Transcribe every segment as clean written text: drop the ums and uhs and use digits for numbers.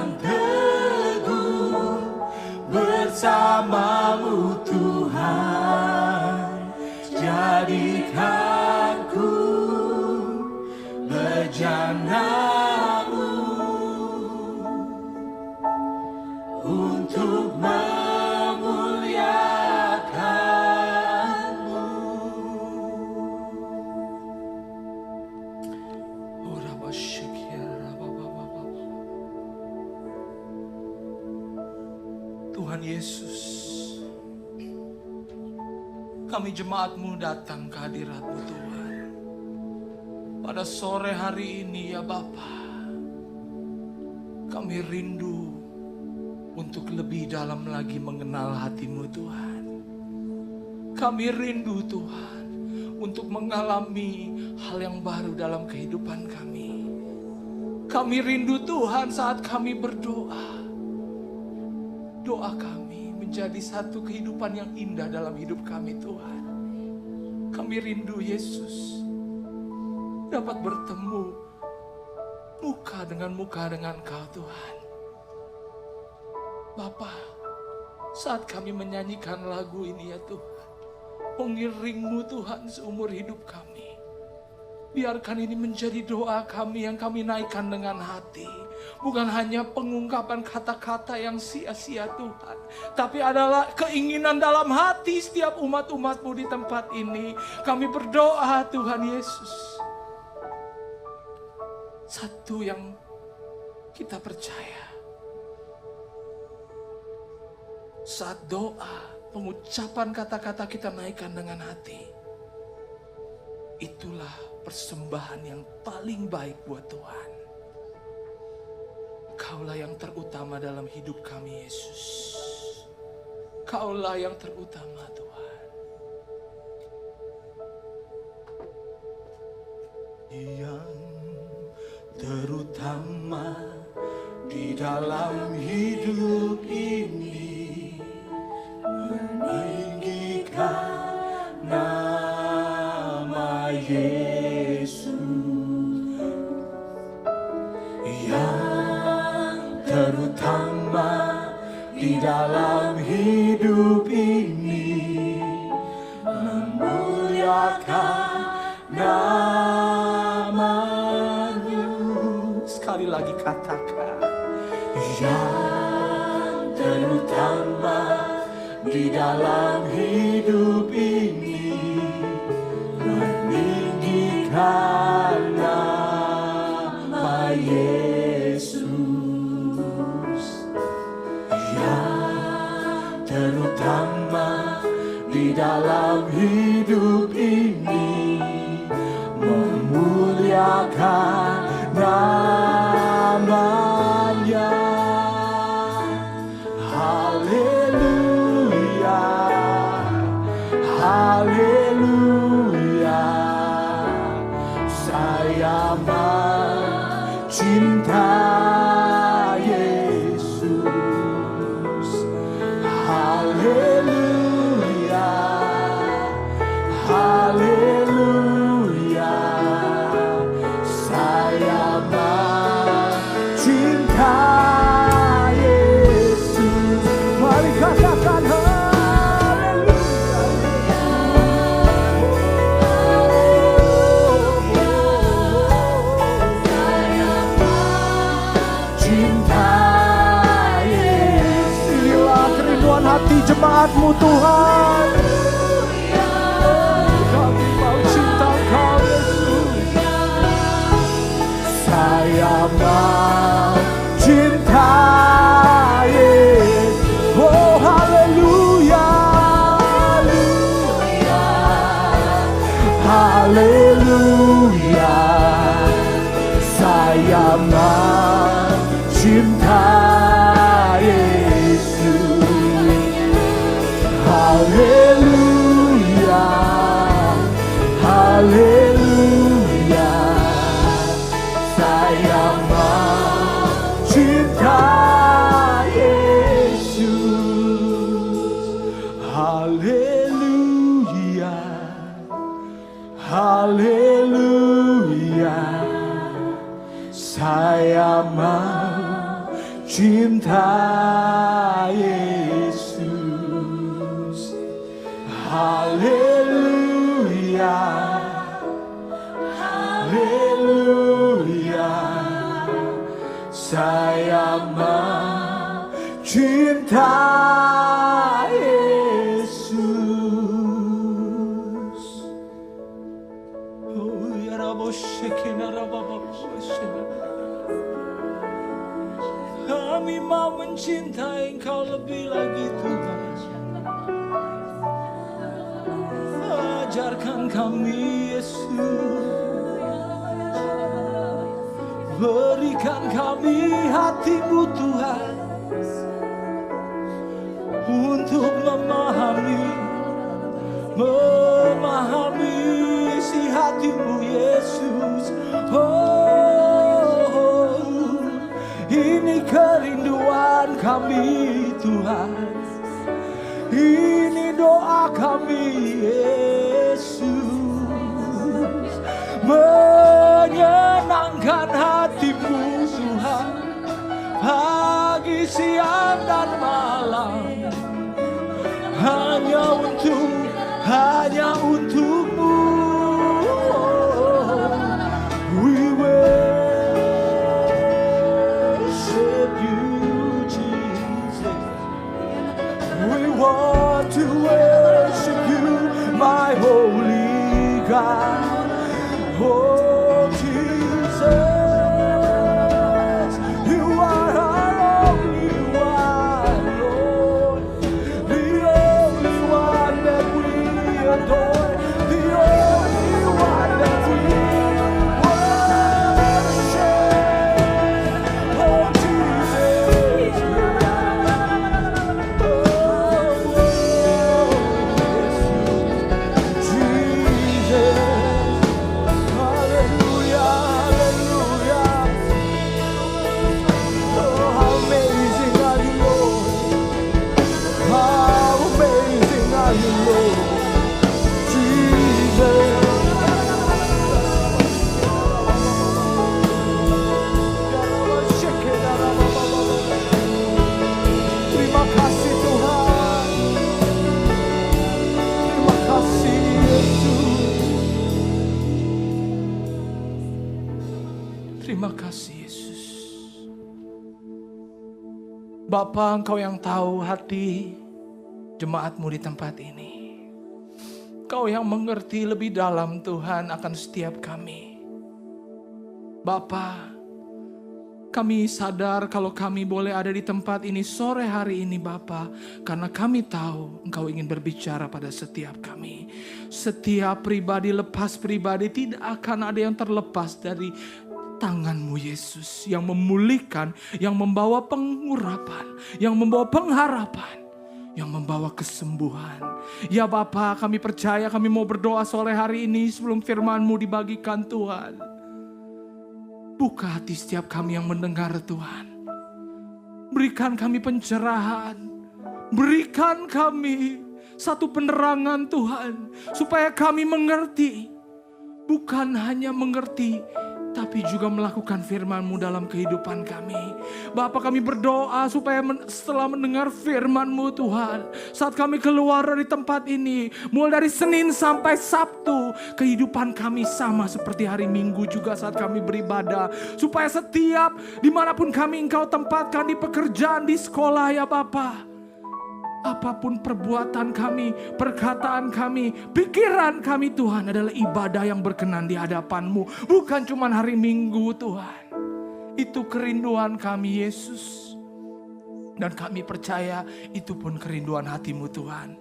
berpegang teguh bersamamu Tuhan. Jadikanku bejanamu untuk memuliakanmu. Tuhan Yesus, kami jemaat-Mu datang ke hadirat-Mu Tuhan. Pada sore hari ini ya Bapa, kami rindu untuk lebih dalam lagi mengenal hati-Mu Tuhan. Kami rindu Tuhan untuk mengalami hal yang baru dalam kehidupan kami. Kami rindu Tuhan saat kami berdoa. Doa kami menjadi satu kehidupan yang indah dalam hidup kami Tuhan. Kami rindu Yesus dapat bertemu muka dengan Kau Tuhan. Bapa, saat kami menyanyikan lagu ini ya Tuhan, mengiring-Mu Tuhan seumur hidup kami. Biarkan ini menjadi doa kami yang kami naikkan dengan hati. Bukan hanya pengungkapan kata-kata yang sia-sia Tuhan, tapi adalah keinginan dalam hati setiap umat-umat-Mu di tempat ini. Kami berdoa Tuhan Yesus. Satu yang kita percaya, saat doa, pengucapan kata-kata kita naikkan dengan hati, itulah persembahan yang paling baik buat Tuhan. Kaulah yang terutama dalam hidup kami Yesus. Kaulah yang terutama Tuhan. Yang terutama di dalam hidup ini, meninggikan nama Yesus. Yang terutama di dalam hidup ini, memuliakan nama-Nya. Sekali lagi katakan, yang terutama di dalam hidup ini, meninggikan nama Yesus. Terutama di dalam hidup ini, memuliakan nama-Nya. Haleluya, haleluya. Saya mencintai Yesus. Haleluya, haleluya. Saya mencintai Yesus. Mari katakan haleluya. Cintai Yesus. Inilah kerinduan hati jemaat-Mu Tuhan. Kami mau cinta Kau Yesus. Saya mencintai Yesus. Oh haleluya, haleluya. Saya mencintai Yesus. Haleluya. cinta Yesus. Haleluya, haleluya, saya mencinta Yesus. Oh ya Rabbi, Shekinah Rabbi, kami mau mencintai Engkau lebih lagi Tuhan. Ajarkan kami Yesus, berikan kami hati-Mu Tuhan, untuk memahami isi hati-Mu Yesus. Oh, ini kerinduan kami Tuhan, ini doa kami Yesus, menyenangkan hati-Mu Tuhan, pagi, siang, dan malam, hanya untuk-Mu. We worship You, Jesus. We want to worship You, my holy God. Oh Jesus, You are our only one, Lord, the only one that we adore, the only one that we worship. Oh Jesus, terima kasih Tuhan, terima kasih Yesus, terima kasih Yesus. Bapa, Engkau yang tahu hati jemaat-Mu di tempat ini. Engkau yang mengerti lebih dalam Tuhan akan setiap kami. Bapa, kami sadar kalau kami boleh ada di tempat ini sore hari ini Bapa, karena kami tahu Engkau ingin berbicara pada setiap kami. Setiap pribadi lepas pribadi, tidak akan ada yang terlepas dari tangan-Mu Yesus, yang memulihkan, yang membawa pengurapan, yang membawa pengharapan, yang membawa kesembuhan. Ya Bapa, kami percaya, kami mau berdoa sore hari ini sebelum firman-Mu dibagikan Tuhan. Buka hati setiap kami yang mendengar Tuhan. Berikan kami pencerahan. Berikan kami satu penerangan Tuhan. Supaya kami mengerti. Bukan hanya mengerti, tapi juga melakukan firman-Mu dalam kehidupan kami. Bapa, kami berdoa supaya setelah mendengar firman-Mu Tuhan, saat kami keluar dari tempat ini, mulai dari Senin sampai Sabtu, kehidupan kami sama seperti hari Minggu juga saat kami beribadah. Supaya setiap dimanapun kami Engkau tempatkan, di pekerjaan, di sekolah ya Bapa, apapun perbuatan kami, perkataan kami, pikiran kami Tuhan adalah ibadah yang berkenan di hadapan-Mu. Bukan cuma hari Minggu Tuhan. Itu kerinduan kami Yesus. Dan kami percaya itu pun kerinduan hati-Mu Tuhan.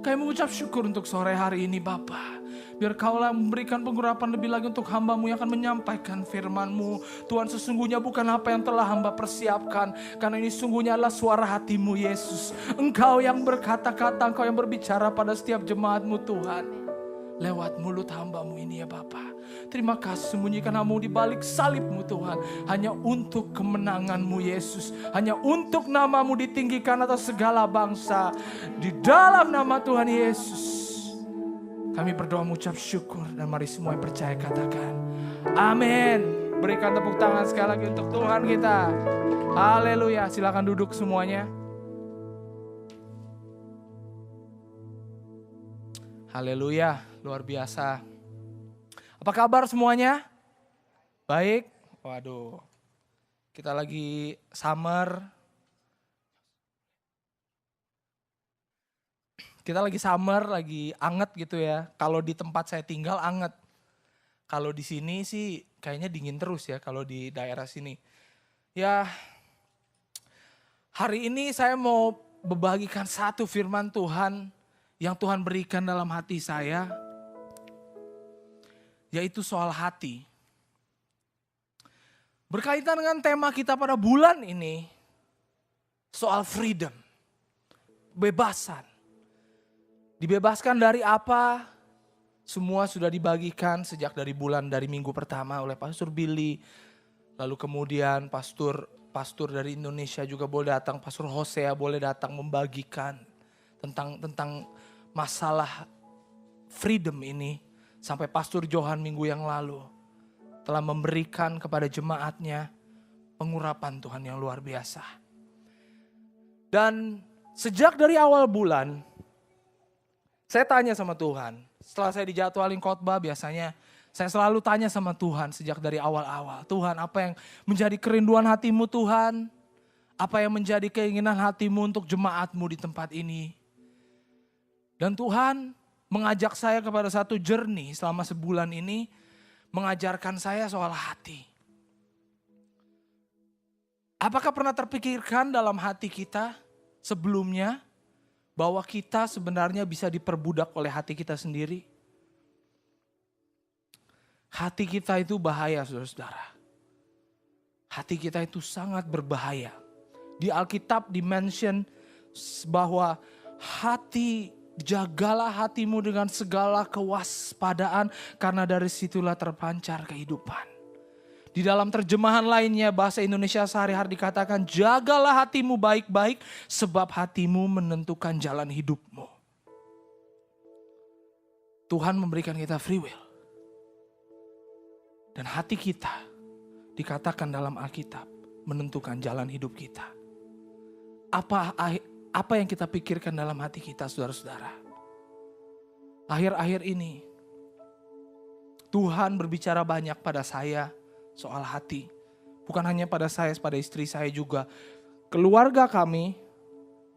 Kami mengucap syukur untuk sore hari ini Bapa. Biar Kaulah memberikan pengurapan lebih lagi untuk hamba-Mu yang akan menyampaikan firman-Mu. Tuhan, sesungguhnya bukan apa yang telah hamba persiapkan, karena ini sungguhnya adalah suara hati-Mu Yesus. Engkau yang berkata-kata, Engkau yang berbicara pada setiap jemaat-Mu Tuhan. Lewat mulut hamba-Mu ini ya Bapa. Terima kasih, sembunyikan hamba-Mu di balik salib-Mu Tuhan. Hanya untuk kemenangan-Mu Yesus. Hanya untuk nama-Mu ditinggikan atas segala bangsa. Di dalam nama Tuhan Yesus kami berdoa mengucap syukur, dan mari semua yang percaya katakan amin. Berikan tepuk tangan sekali lagi untuk Tuhan kita. Haleluya. Silakan duduk semuanya. Haleluya, luar biasa. Apa kabar semuanya? Baik? Waduh, kita lagi summer. Lagi anget gitu ya. Kalau di tempat saya tinggal anget. Kalau di sini sih kayaknya dingin terus ya kalau di daerah sini. Ya, hari ini saya mau membagikan satu firman Tuhan yang Tuhan berikan dalam hati saya, yaitu soal hati. Berkaitan dengan tema kita pada bulan ini, soal freedom, bebasan. Dibebaskan dari apa? Semua sudah dibagikan sejak dari minggu pertama oleh Pastor Billy. Lalu kemudian pastor dari Indonesia juga boleh datang, Pastor Hosea boleh datang membagikan tentang masalah freedom ini. Sampai Pastor Johan minggu yang lalu telah memberikan kepada jemaatnya pengurapan Tuhan yang luar biasa. Dan sejak dari awal bulan, saya tanya sama Tuhan. Setelah saya dijadwalin khotbah, biasanya saya selalu tanya sama Tuhan sejak dari awal-awal. Tuhan, apa yang menjadi kerinduan hatimu Tuhan? Apa yang menjadi keinginan hatimu untuk jemaatmu di tempat ini? Dan Tuhan mengajak saya kepada satu journey selama sebulan ini. Mengajarkan saya soal hati. Apakah pernah terpikirkan dalam hati kita sebelumnya bahwa kita sebenarnya bisa diperbudak oleh hati kita sendiri? Hati kita itu bahaya, saudara-saudara. Hati kita itu sangat berbahaya. Di Alkitab di-mention bahwa jagalah hatimu dengan segala kewaspadaan karena dari situlah terpancar kehidupan. Di dalam terjemahan lainnya bahasa Indonesia sehari-hari dikatakan, jagalah hatimu baik-baik sebab hatimu menentukan jalan hidupmu. Tuhan memberikan kita free will. Dan hati kita dikatakan dalam Alkitab menentukan jalan hidup kita. Apa yang kita pikirkan dalam hati kita, saudara-saudara? Akhir-akhir ini Tuhan berbicara banyak pada saya soal hati. Bukan hanya pada saya, pada istri saya juga. Keluarga kami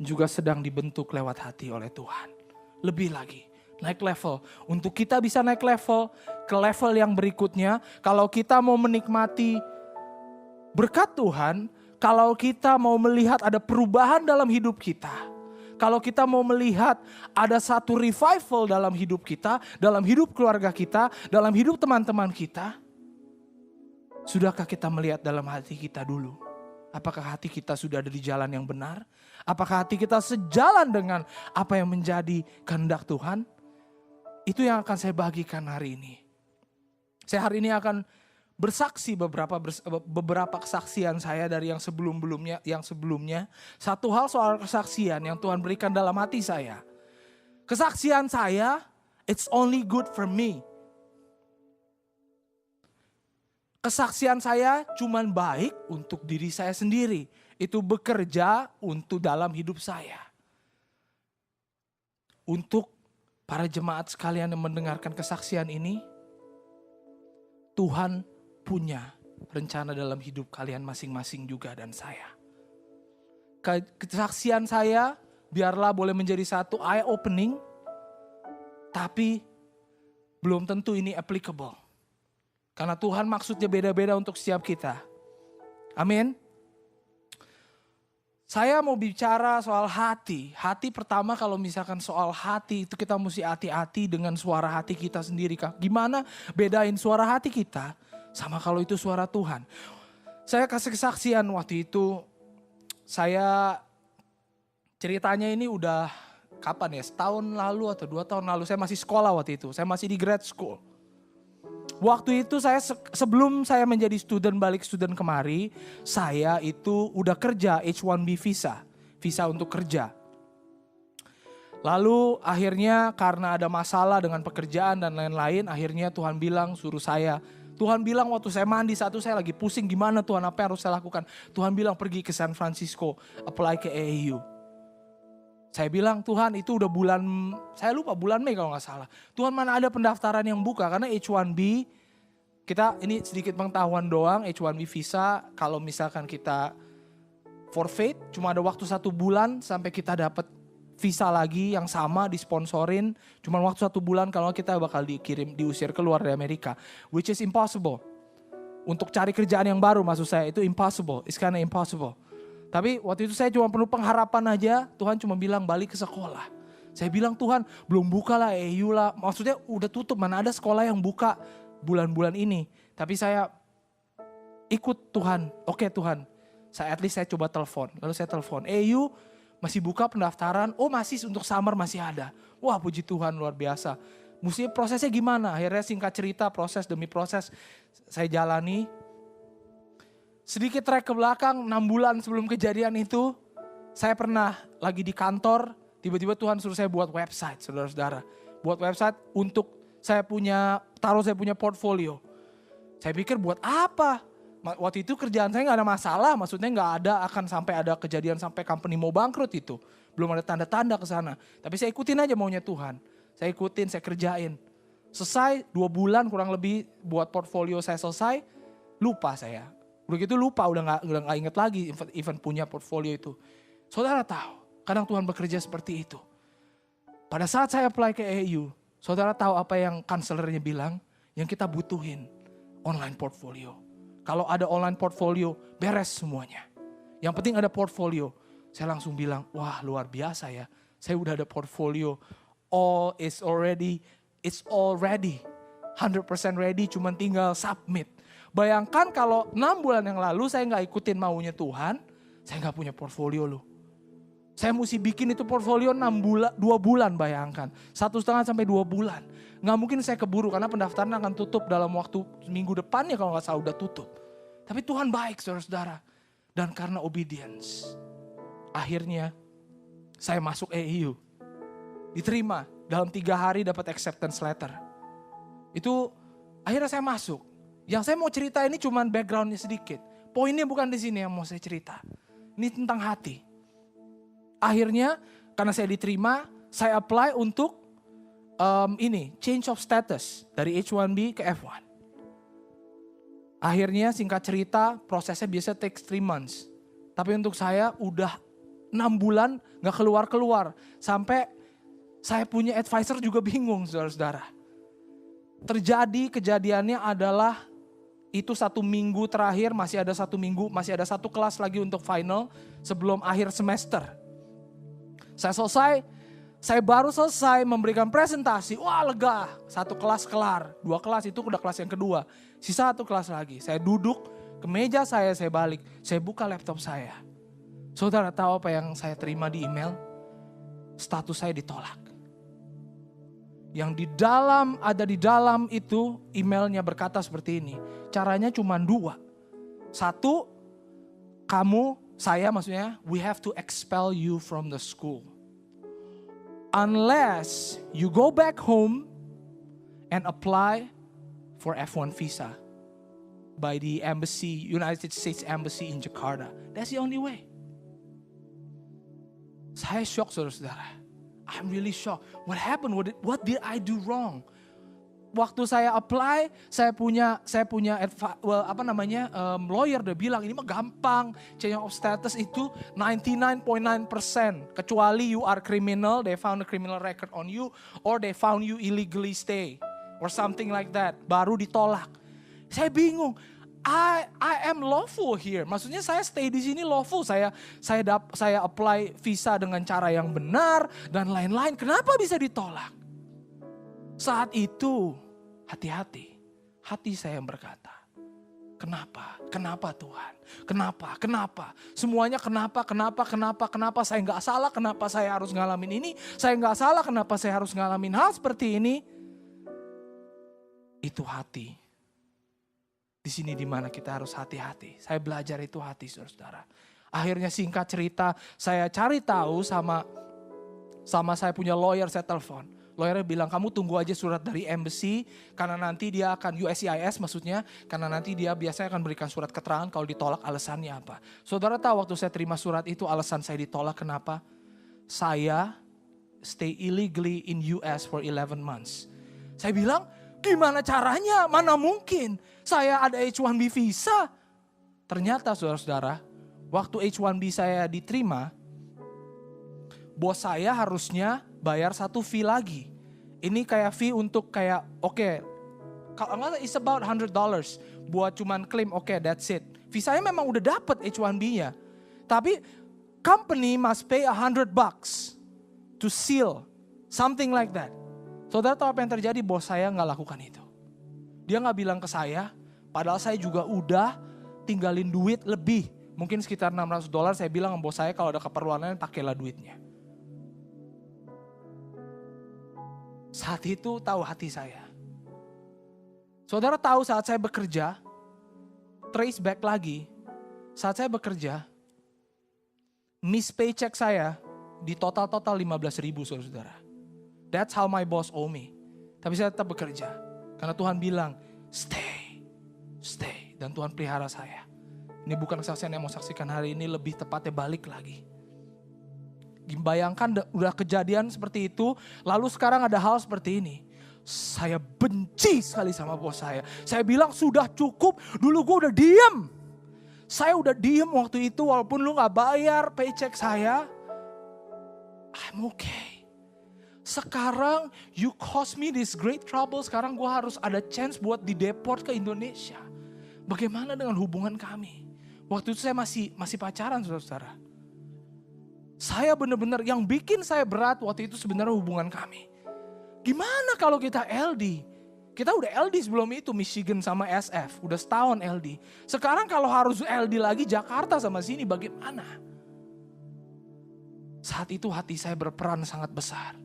juga sedang dibentuk lewat hati oleh Tuhan. Lebih lagi, naik level. Untuk kita bisa naik level ke level yang berikutnya, kalau kita mau menikmati berkat Tuhan, kalau kita mau melihat ada perubahan dalam hidup kita, kalau kita mau melihat ada satu revival dalam hidup kita, dalam hidup keluarga kita, dalam hidup teman-teman kita, sudahkah kita melihat dalam hati kita dulu? Apakah hati kita sudah ada di jalan yang benar? Apakah hati kita sejalan dengan apa yang menjadi kehendak Tuhan? Itu yang akan saya bagikan hari ini. Saya hari ini akan bersaksi beberapa kesaksian saya dari yang sebelumnya. Satu hal soal kesaksian yang Tuhan berikan dalam hati saya. Kesaksian saya, it's only good for me. Kesaksian saya cuman baik untuk diri saya sendiri. Itu bekerja untuk dalam hidup saya. Untuk para jemaat sekalian yang mendengarkan kesaksian ini, Tuhan punya rencana dalam hidup kalian masing-masing juga dan saya. Kesaksian saya biarlah boleh menjadi satu eye opening, tapi belum tentu ini applicable. Karena Tuhan maksudnya beda-beda untuk setiap kita. Amin. Saya mau bicara soal hati. Hati pertama, kalau misalkan soal hati itu kita mesti hati-hati dengan suara hati kita sendiri. Gimana bedain suara hati kita sama kalau itu suara Tuhan. Saya kasih kesaksian waktu itu. Saya ceritanya ini udah kapan ya? Setahun lalu atau 2 tahun lalu. Saya masih sekolah waktu itu. Saya masih di grad school. Waktu itu saya sebelum saya menjadi balik student kemari, saya itu udah kerja H1B visa untuk kerja. Lalu akhirnya karena ada masalah dengan pekerjaan dan lain-lain, akhirnya Tuhan bilang suruh saya Tuhan bilang waktu saya mandi, satu saya lagi pusing gimana Tuhan, apa yang harus saya lakukan. Tuhan bilang pergi ke San Francisco, apply ke AAU. Saya bilang Tuhan itu udah bulan, saya lupa bulan Mei kalau gak salah. Tuhan mana ada pendaftaran yang buka, karena H1B, kita ini sedikit pengetahuan doang, H1B visa kalau misalkan kita forfeit, cuma ada waktu 1 bulan sampai kita dapat visa lagi yang sama disponsorin. Cuma waktu 1 bulan kalau kita bakal diusir keluar dari Amerika. Which is impossible. Untuk cari kerjaan yang baru maksud saya itu impossible. It's kinda impossible. Tapi waktu itu saya cuma penuh pengharapan aja. Tuhan cuma bilang balik ke sekolah. Saya bilang Tuhan belum buka lah AU lah. Maksudnya udah tutup, mana ada sekolah yang buka bulan-bulan ini. Tapi saya ikut Tuhan. Oke Tuhan. At least saya coba telepon. Lalu saya telepon. AU masih buka pendaftaran, oh masih untuk summer masih ada. Wah puji Tuhan luar biasa. Mesti prosesnya gimana? Akhirnya singkat cerita proses demi proses saya jalani. Sedikit track ke belakang 6 bulan sebelum kejadian itu. Saya pernah lagi di kantor, tiba-tiba Tuhan suruh saya buat website saudara-saudara. Buat website untuk taruh saya punya portfolio. Saya pikir buat apa? Waktu itu kerjaan saya gak ada masalah, maksudnya gak ada akan sampai ada kejadian sampai company mau bangkrut itu. Belum ada tanda-tanda ke sana. Tapi saya ikutin aja maunya Tuhan. Saya ikutin, saya kerjain. Selesai 2 bulan kurang lebih buat portfolio saya selesai, lupa saya. Udah gitu lupa, udah gak inget lagi even punya portfolio itu. Saudara tahu, kadang Tuhan bekerja seperti itu. Pada saat saya apply ke AAU, saudara tahu apa yang kanselernya bilang? Yang kita butuhin, online portfolio. Kalau ada online portfolio, beres semuanya. Yang penting ada portfolio. Saya langsung bilang, wah luar biasa ya. Saya udah ada portfolio. It's all ready. 100% ready, cuman tinggal submit. Bayangkan kalau 6 bulan yang lalu saya gak ikutin maunya Tuhan, saya gak punya portfolio loh. Saya mesti bikin itu portfolio 2 bulan bayangkan. 1,5 sampai 2 bulan. Gak mungkin saya keburu karena pendaftaran akan tutup dalam waktu minggu depannya kalau gak salah udah tutup. Tapi Tuhan baik saudara-saudara. Dan karena obedience. Akhirnya saya masuk AAU. Diterima. Dalam 3 hari dapat acceptance letter. Itu akhirnya saya masuk. Yang saya mau cerita ini cuma backgroundnya sedikit. Poinnya bukan di sini yang mau saya cerita. Ini tentang hati. Akhirnya karena saya diterima, saya apply untuk change of status dari H1B ke F1. Akhirnya singkat cerita prosesnya biasa takes 3 months. Tapi untuk saya udah 6 bulan gak keluar-keluar. Sampai saya punya advisor juga bingung saudara-saudara. Terjadi kejadiannya adalah itu 1 minggu terakhir masih ada 1 minggu, masih ada 1 kelas lagi untuk final sebelum akhir semester. Saya baru selesai memberikan presentasi, wah lega, 1 kelas kelar, 2 kelas itu udah kelas yang kedua, sisa 1 kelas lagi. Saya duduk ke meja saya balik, saya buka laptop saya. Saudara tahu apa yang saya terima di email? Status saya ditolak. Yang ada di dalam itu emailnya berkata seperti ini, caranya cuma 2. 1, saya maksudnya, we have to expel you from the school. Unless you go back home and apply for F1 visa by the United States Embassy in Jakarta. That's the only way. Saya shock saudara-saudara. I'm really shocked. What happened? What did I do wrong? Waktu saya apply, saya punya lawyer udah bilang ini mah gampang, change of status itu 99.9%, kecuali you are criminal, they found a criminal record on you, or they found you illegally stay, or something like that, baru ditolak. Saya bingung. I am lawful here. Maksudnya saya stay di sini lawful. Saya apply visa dengan cara yang benar dan lain-lain. Kenapa bisa ditolak? Saat itu hati-hati. Hati saya yang berkata, kenapa? Kenapa Tuhan? Kenapa? Semuanya kenapa? Saya nggak salah, kenapa saya harus ngalamin ini? Saya nggak salah, kenapa saya harus ngalamin hal seperti ini? Itu hati. Di sini dimana kita harus hati-hati. Saya belajar itu hati saudara-saudara. Akhirnya singkat cerita, saya cari tahu sama saya punya lawyer, saya telepon. Lawyernya bilang, kamu tunggu aja surat dari embassy, karena nanti dia akan, USCIS maksudnya, karena nanti dia biasanya akan berikan surat keterangan kalau ditolak alasannya apa. Saudara tahu waktu saya terima surat itu alasan saya ditolak kenapa? Saya stay illegally in US for 11 months. Saya bilang, gimana caranya? Mana mungkin? Saya ada H1B visa. Ternyata saudara-saudara, waktu H1B saya diterima, bos saya harusnya bayar satu fee lagi. Ini kayak fee untuk kayak kalau enggak it's about $100 buat cuman klaim that's it. Visanya memang udah dapet H1B-nya. Tapi company must pay $100 to seal something like that. Saudara tahu apa yang terjadi? Bos saya nggak lakukan itu. Dia nggak bilang ke saya, padahal saya juga udah tinggalin duit lebih. Mungkin sekitar $600. Saya bilang ke bos saya kalau ada keperluan lain pakailah duitnya. Saat itu tahu hati saya. Saudara tahu saat saya bekerja, trace back lagi, saat saya bekerja, miss paycheck saya di total 15.000 saudara. That's how my boss owe me. Tapi saya tetap bekerja. Karena Tuhan bilang, stay. Dan Tuhan pelihara saya. Ini bukan kesaksian yang mau saksikan hari ini, lebih tepatnya balik lagi. Bayangkan udah kejadian seperti itu, lalu sekarang ada hal seperti ini. Saya benci sekali sama bos saya. Saya bilang sudah cukup, dulu gue udah diem. Saya udah diem waktu itu walaupun lu gak bayar paycheck saya. I'm okay. Sekarang you caused me this great trouble, sekarang gue harus ada chance buat dideport ke Indonesia. Bagaimana dengan hubungan kami? Waktu itu saya masih pacaran saudara-saudara. Saya benar-benar yang bikin saya berat waktu itu sebenarnya hubungan kami. Gimana kalau kita LD? Kita udah LD sebelum itu, Michigan sama SF. Udah setahun LD. Sekarang kalau harus LD lagi Jakarta sama sini bagaimana? Saat itu hati saya berperan sangat besar.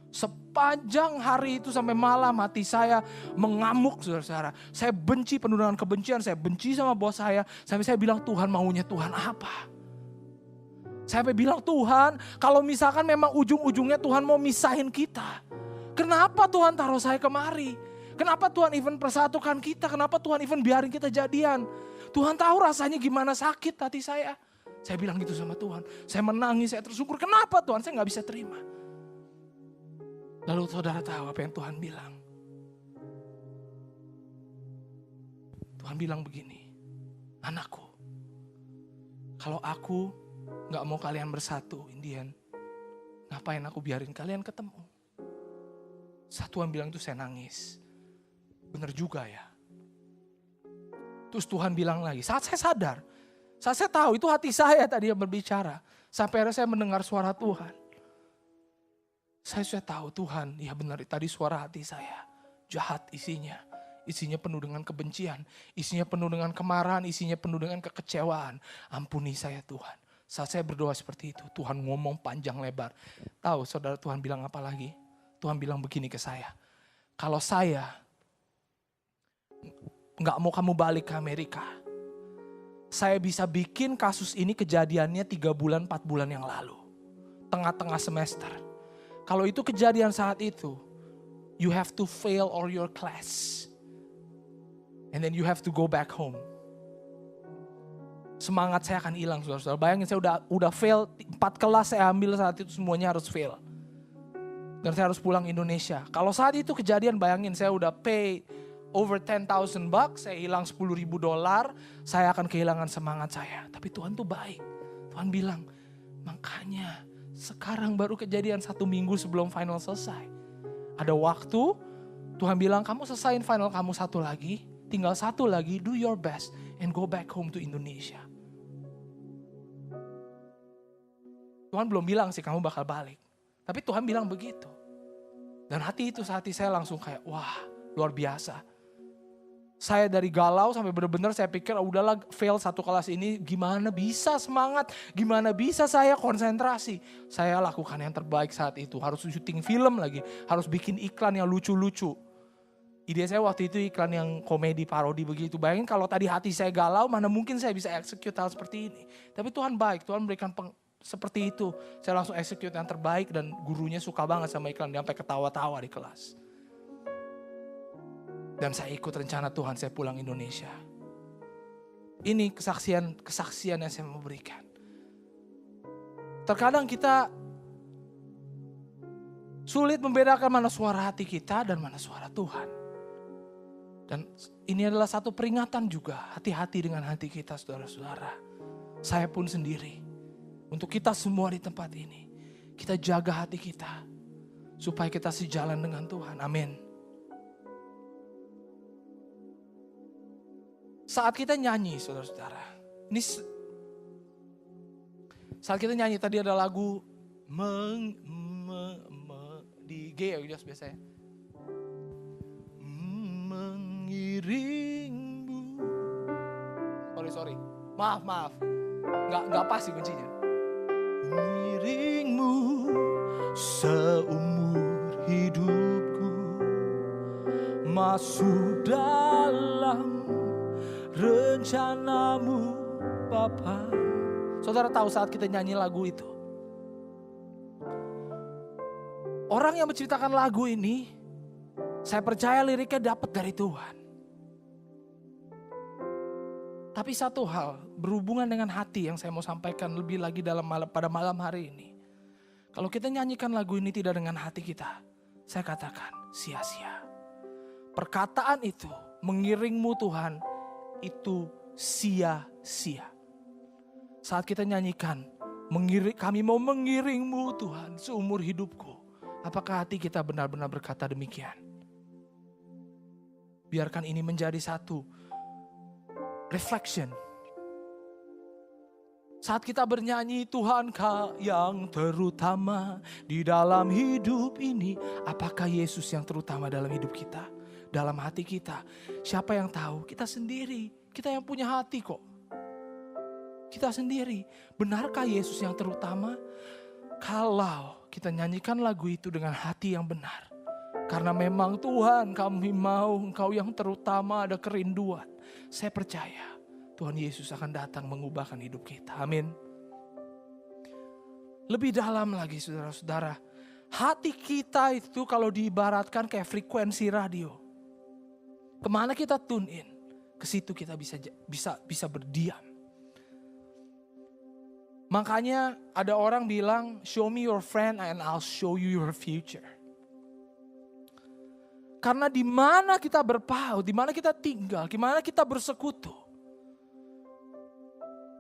Sepanjang hari itu sampai malam hati saya mengamuk saudara-saudara. Saya benci, penuh dengan kebencian. Saya benci sama bos saya. Sampai saya bilang, Tuhan maunya Tuhan apa? Saya bilang, Tuhan kalau misalkan memang ujung-ujungnya Tuhan mau misahin kita. Kenapa Tuhan taruh saya kemari? Kenapa Tuhan even persatukan kita? Kenapa Tuhan even biarin kita jadian? Tuhan tahu rasanya gimana sakit hati saya. Saya bilang gitu sama Tuhan. Saya menangis, saya tersungkur. Kenapa Tuhan? Saya gak bisa terima. Lalu saudara tahu apa yang Tuhan bilang? Tuhan bilang begini. Anakku, kalau aku gak mau kalian bersatu, Indian, ngapain aku biarin kalian ketemu? Saat Tuhan bilang itu saya nangis. Bener juga ya. Terus Tuhan bilang lagi, saat saya sadar, saat saya tahu itu hati saya tadi yang berbicara. Sampai akhirnya saya mendengar suara Tuhan. Saya sudah tahu Tuhan, ya benar tadi suara hati saya. Jahat isinya. Isinya penuh dengan kebencian. Isinya penuh dengan kemarahan. Isinya penuh dengan kekecewaan. Ampuni saya Tuhan. Saat saya berdoa seperti itu, Tuhan ngomong panjang lebar. Tahu saudara Tuhan bilang apa lagi? Tuhan bilang begini ke saya. Kalau saya gak mau kamu balik ke Amerika, saya bisa bikin kasus ini kejadiannya 3 bulan, 4 bulan yang lalu. Tengah-tengah semester. Kalau itu kejadian saat itu, you have to fail all your class. And then you have to go back home. Semangat saya akan hilang, saudara-saudara. Bayangin saya udah fail, 4 kelas saya ambil saat itu semuanya harus fail. Dan saya harus pulang Indonesia. Kalau saat itu kejadian, bayangin saya udah pay over $10,000, saya hilang $10,000, saya akan kehilangan semangat saya. Tapi Tuhan tuh baik. Tuhan bilang, makanya sekarang baru kejadian 1 minggu sebelum final selesai. Ada waktu, Tuhan bilang kamu selesain final kamu 1 lagi, tinggal 1 lagi, do your best and go back home to Indonesia. Tuhan belum bilang sih kamu bakal balik. Tapi Tuhan bilang begitu. Dan hati saya langsung kayak, wah luar biasa. Saya dari galau sampai benar-benar saya pikir udahlah fail 1 kelas ini gimana bisa semangat, gimana bisa saya konsentrasi. Saya lakukan yang terbaik saat itu, harus syuting film lagi, harus bikin iklan yang lucu-lucu. Ide saya waktu itu iklan yang komedi parodi begitu. Bayangin kalau tadi hati saya galau, mana mungkin saya bisa execute hal seperti ini. Tapi Tuhan baik, Tuhan berikan seperti itu. Saya langsung execute yang terbaik dan gurunya suka banget sama iklan. Dia sampai ketawa-tawa di kelas. Dan saya ikut rencana Tuhan, saya pulang Indonesia. Ini kesaksian yang saya mau berikan. Terkadang kita sulit membedakan mana suara hati kita dan mana suara Tuhan. Dan ini adalah satu peringatan juga, hati-hati dengan hati kita saudara-saudara. Saya pun sendiri, untuk kita semua di tempat ini, kita jaga hati kita, supaya kita sejalan dengan Tuhan, amin. Saat kita nyanyi saudara-saudara, ini saat kita nyanyi tadi ada lagu di G ya biasanya. Mengiringmu. Sorry. Maaf. Nggak pas sih kuncinya. Mengiringmu seumur hidupku, masuk dalam rencanamu Bapa. Saudara tahu saat kita nyanyi lagu itu, orang yang menciptakan lagu ini, saya percaya liriknya dapat dari Tuhan. Tapi satu hal berhubungan dengan hati yang saya mau sampaikan lebih lagi pada malam hari ini. Kalau kita nyanyikan lagu ini tidak dengan hati kita, saya katakan sia-sia. Perkataan itu, mengiringmu Tuhan, itu sia-sia. Saat kita nyanyikan, kami mau mengiringmu Tuhan seumur hidupku. Apakah hati kita benar-benar berkata demikian? Biarkan ini menjadi satu reflection. Saat kita bernyanyi, Tuhankah yang terutama di dalam hidup ini? Apakah Yesus yang terutama dalam hidup kita? Dalam hati kita? Siapa yang tahu? Kita sendiri. Kita yang punya hati kok. Kita sendiri. Benarkah Yesus yang terutama? Kalau kita nyanyikan lagu itu dengan hati yang benar. Karena memang Tuhan, kami mau Engkau yang terutama, ada kerinduan. Saya percaya Tuhan Yesus akan datang mengubahkan hidup kita. Amin. Lebih dalam lagi saudara-saudara. Hati kita itu kalau diibaratkan kayak frekuensi radio. Kemana kita tune in, ke situ kita bisa berdiam. Makanya ada orang bilang, show me your friend and I'll show you your future. Karena di mana kita berpaut, di mana kita tinggal, di mana kita bersekutu,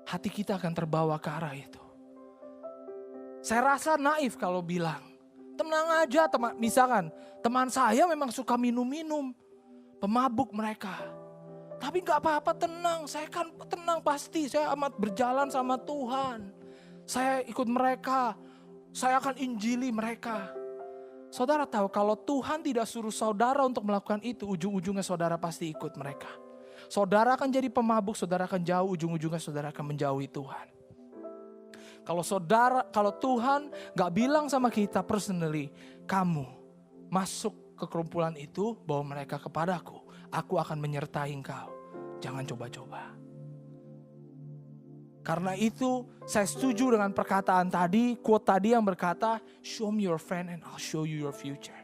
hati kita akan terbawa ke arah itu. Saya rasa naif kalau bilang, tenang aja teman. Misalkan teman saya memang suka minum-minum, pemabuk mereka. Tapi gak apa-apa, tenang, saya kan tenang pasti, saya amat berjalan sama Tuhan. Saya ikut mereka, saya akan injili mereka. Saudara tahu kalau Tuhan tidak suruh saudara untuk melakukan itu, ujung-ujungnya saudara pasti ikut mereka. Saudara akan jadi pemabuk, saudara akan jauh, ujung-ujungnya saudara akan menjauhi Tuhan. Kalau Tuhan gak bilang sama kita personally, kamu masuk ke kerumpulan itu, bawa mereka kepadaku, aku akan menyertai engkau. Jangan coba-coba. Karena itu saya setuju dengan perkataan tadi, quote tadi yang berkata, show me your friend and I'll show you your future.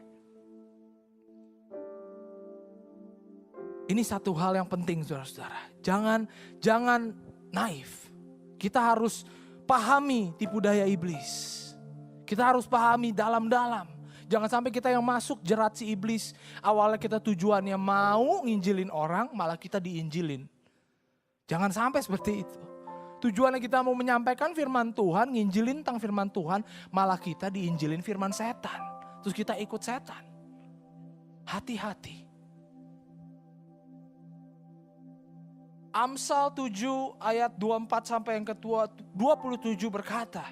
Ini satu hal yang penting saudara-saudara. Jangan naif. Kita harus pahami tipu daya iblis. Kita harus pahami dalam-dalam. Jangan sampai kita yang masuk jerat si iblis. Awalnya kita tujuannya mau nginjilin orang, malah kita diinjilin. Jangan sampai seperti itu. Tujuannya kita mau menyampaikan firman Tuhan, nginjilin tentang firman Tuhan, malah kita diinjilin firman setan. Terus kita ikut setan. Hati-hati. Amsal 7 ayat 24 sampai yang ke-27 berkata.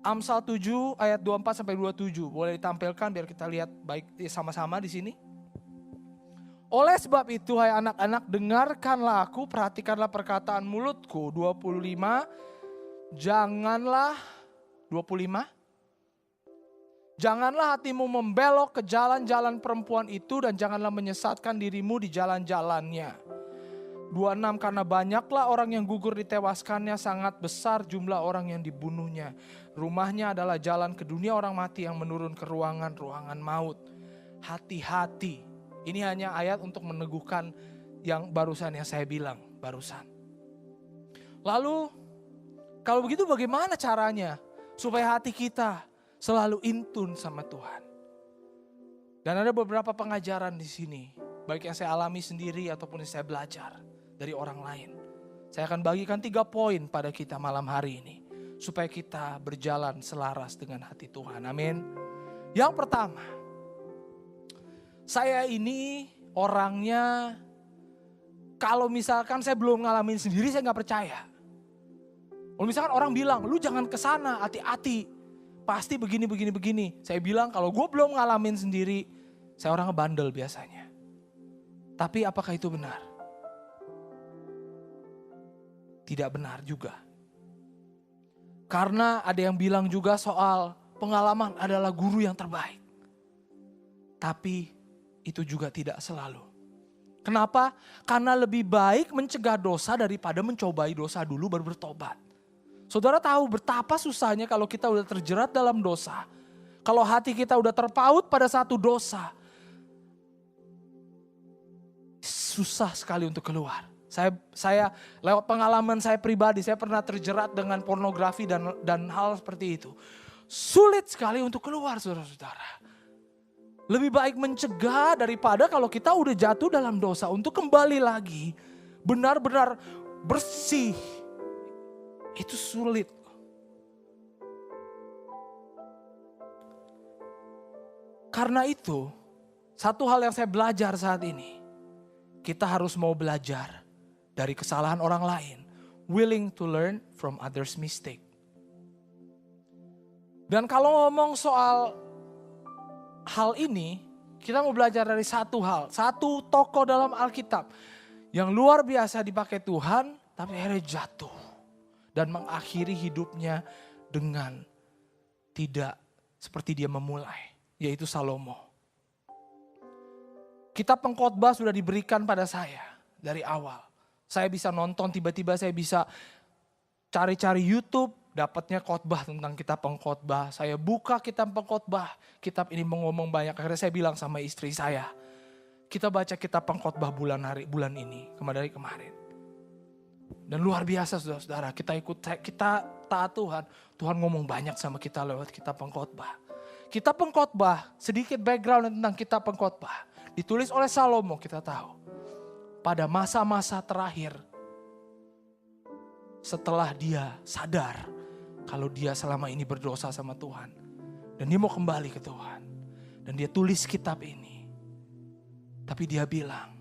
Amsal 7 ayat 24 sampai 27. Boleh ditampilkan biar kita lihat baik sama-sama di sini. Oleh sebab itu hai anak-anak, dengarkanlah aku, perhatikanlah perkataan mulutku. 25. Janganlah hatimu membelok ke jalan-jalan perempuan itu dan janganlah menyesatkan dirimu di jalan-jalannya. 26, karena banyaklah orang yang gugur ditewaskannya, sangat besar jumlah orang yang dibunuhnya. Rumahnya adalah jalan ke dunia orang mati yang menurun ke ruangan-ruangan maut. Hati-hati. Ini hanya ayat untuk meneguhkan yang barusan yang saya bilang barusan. Lalu kalau begitu bagaimana caranya supaya hati kita selalu in tune sama Tuhan? Dan ada beberapa pengajaran di sini, baik yang saya alami sendiri ataupun yang saya belajar dari orang lain. Saya akan bagikan 3 poin pada kita malam hari ini, supaya kita berjalan selaras dengan hati Tuhan. Amin. Yang pertama, saya ini orangnya, kalau misalkan saya belum ngalamin sendiri, saya gak percaya. Kalau misalkan orang bilang, lu jangan kesana, hati-hati, pasti begini. Saya bilang kalau gue belum ngalamin sendiri, saya orang bandel biasanya. Tapi apakah itu benar? Tidak benar juga. Karena ada yang bilang juga soal pengalaman adalah guru yang terbaik. Tapi itu juga tidak selalu. Kenapa? Karena lebih baik mencegah dosa daripada mencobai dosa dulu baru bertobat. Saudara tahu betapa susahnya kalau kita udah terjerat dalam dosa. Kalau hati kita udah terpaut pada satu dosa, susah sekali untuk keluar. Saya lewat pengalaman saya pribadi, saya pernah terjerat dengan pornografi dan hal seperti itu. Sulit sekali untuk keluar, saudara-saudara. Lebih baik mencegah daripada kalau kita udah jatuh dalam dosa, untuk kembali lagi benar-benar bersih. Itu sulit. Karena itu, satu hal yang saya belajar saat ini, kita harus mau belajar dari kesalahan orang lain, willing to learn from others' mistake. Dan kalau ngomong soal hal ini, kita mau belajar dari satu hal, satu tokoh dalam Alkitab yang luar biasa dipakai Tuhan, tapi akhirnya jatuh dan mengakhiri hidupnya dengan tidak seperti dia memulai, yaitu Salomo. Kitab Pengkhotbah sudah diberikan pada saya dari awal. Saya bisa nonton, tiba-tiba saya bisa cari-cari YouTube, dapatnya khotbah tentang kitab Pengkhotbah. Saya buka kitab Pengkhotbah, kitab ini mengomong banyak. Akhirnya saya bilang sama istri saya, kita baca kitab Pengkhotbah bulan ini, dari kemarin. Dan luar biasa saudara-saudara, kita taat Tuhan. Tuhan ngomong banyak sama kita lewat kitab Pengkhotbah. Kitab Pengkhotbah, sedikit background tentang kitab Pengkhotbah. Ditulis oleh Salomo, kita tahu. Pada masa-masa terakhir, setelah dia sadar kalau dia selama ini berdosa sama Tuhan. Dan dia mau kembali ke Tuhan. Dan dia tulis kitab ini. Tapi dia bilang,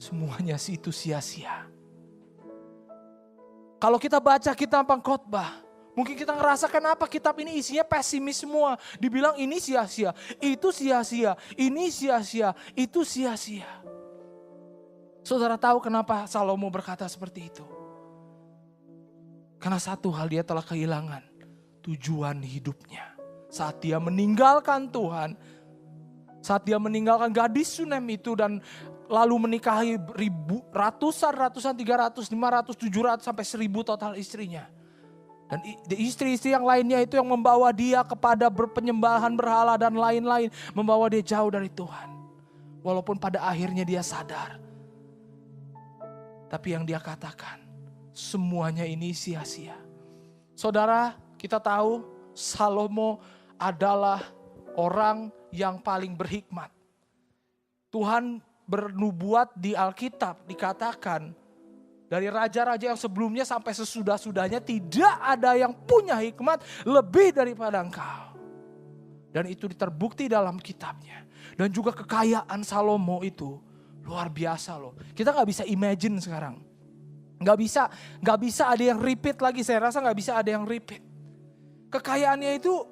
semuanya itu sia-sia. Kalau kita baca kitab Pengkhotbah, mungkin kita ngerasa kenapa kitab ini isinya pesimis semua. Dibilang ini sia-sia, itu sia-sia, ini sia-sia, itu sia-sia. Saudara tahu kenapa Salomo berkata seperti itu? Karena satu hal, dia telah kehilangan tujuan hidupnya. Saat dia meninggalkan Tuhan, saat dia meninggalkan gadis Sunem itu dan lalu menikahi ratusan, 300, 500, 700 sampai 1000 total istrinya. Dan istri-istri yang lainnya itu yang membawa dia kepada penyembahan berhala dan lain-lain. Membawa dia jauh dari Tuhan. Walaupun pada akhirnya dia sadar. Tapi yang dia katakan, semuanya ini sia-sia. Saudara, kita tahu Salomo adalah orang yang paling berhikmat. Tuhan bernubuat di Alkitab, dikatakan dari raja-raja yang sebelumnya sampai sesudah-sudahnya tidak ada yang punya hikmat lebih daripada engkau. Dan itu terbukti dalam kitabnya. Dan juga kekayaan Salomo itu luar biasa loh. Kita gak bisa imagine sekarang. Gak bisa ada yang repeat lagi. Saya rasa gak bisa ada yang repeat. Kekayaannya itu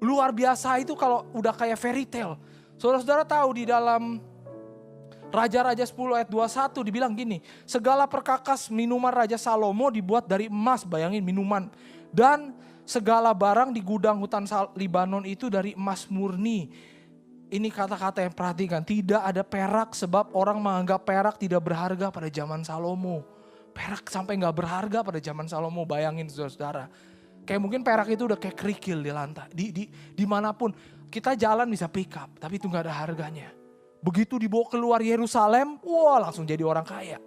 luar biasa, itu kalau udah kayak fairy tale. Saudara-saudara tahu di dalam Raja-Raja 10 ayat 21 dibilang gini. Segala perkakas minuman Raja Salomo dibuat dari emas, bayangin minuman. Dan segala barang di gudang hutan Libanon itu dari emas murni. Ini kata-kata yang perhatikan. Tidak ada perak sebab orang menganggap perak tidak berharga pada zaman Salomo. Perak sampai gak berharga pada zaman Salomo. Bayangin saudara-saudara. Kayak mungkin perak itu udah kayak kerikil di lantai. Dimanapun kita jalan bisa pick up. Tapi itu gak ada harganya. Begitu dibawa keluar Yerusalem. Wah, langsung jadi orang kaya.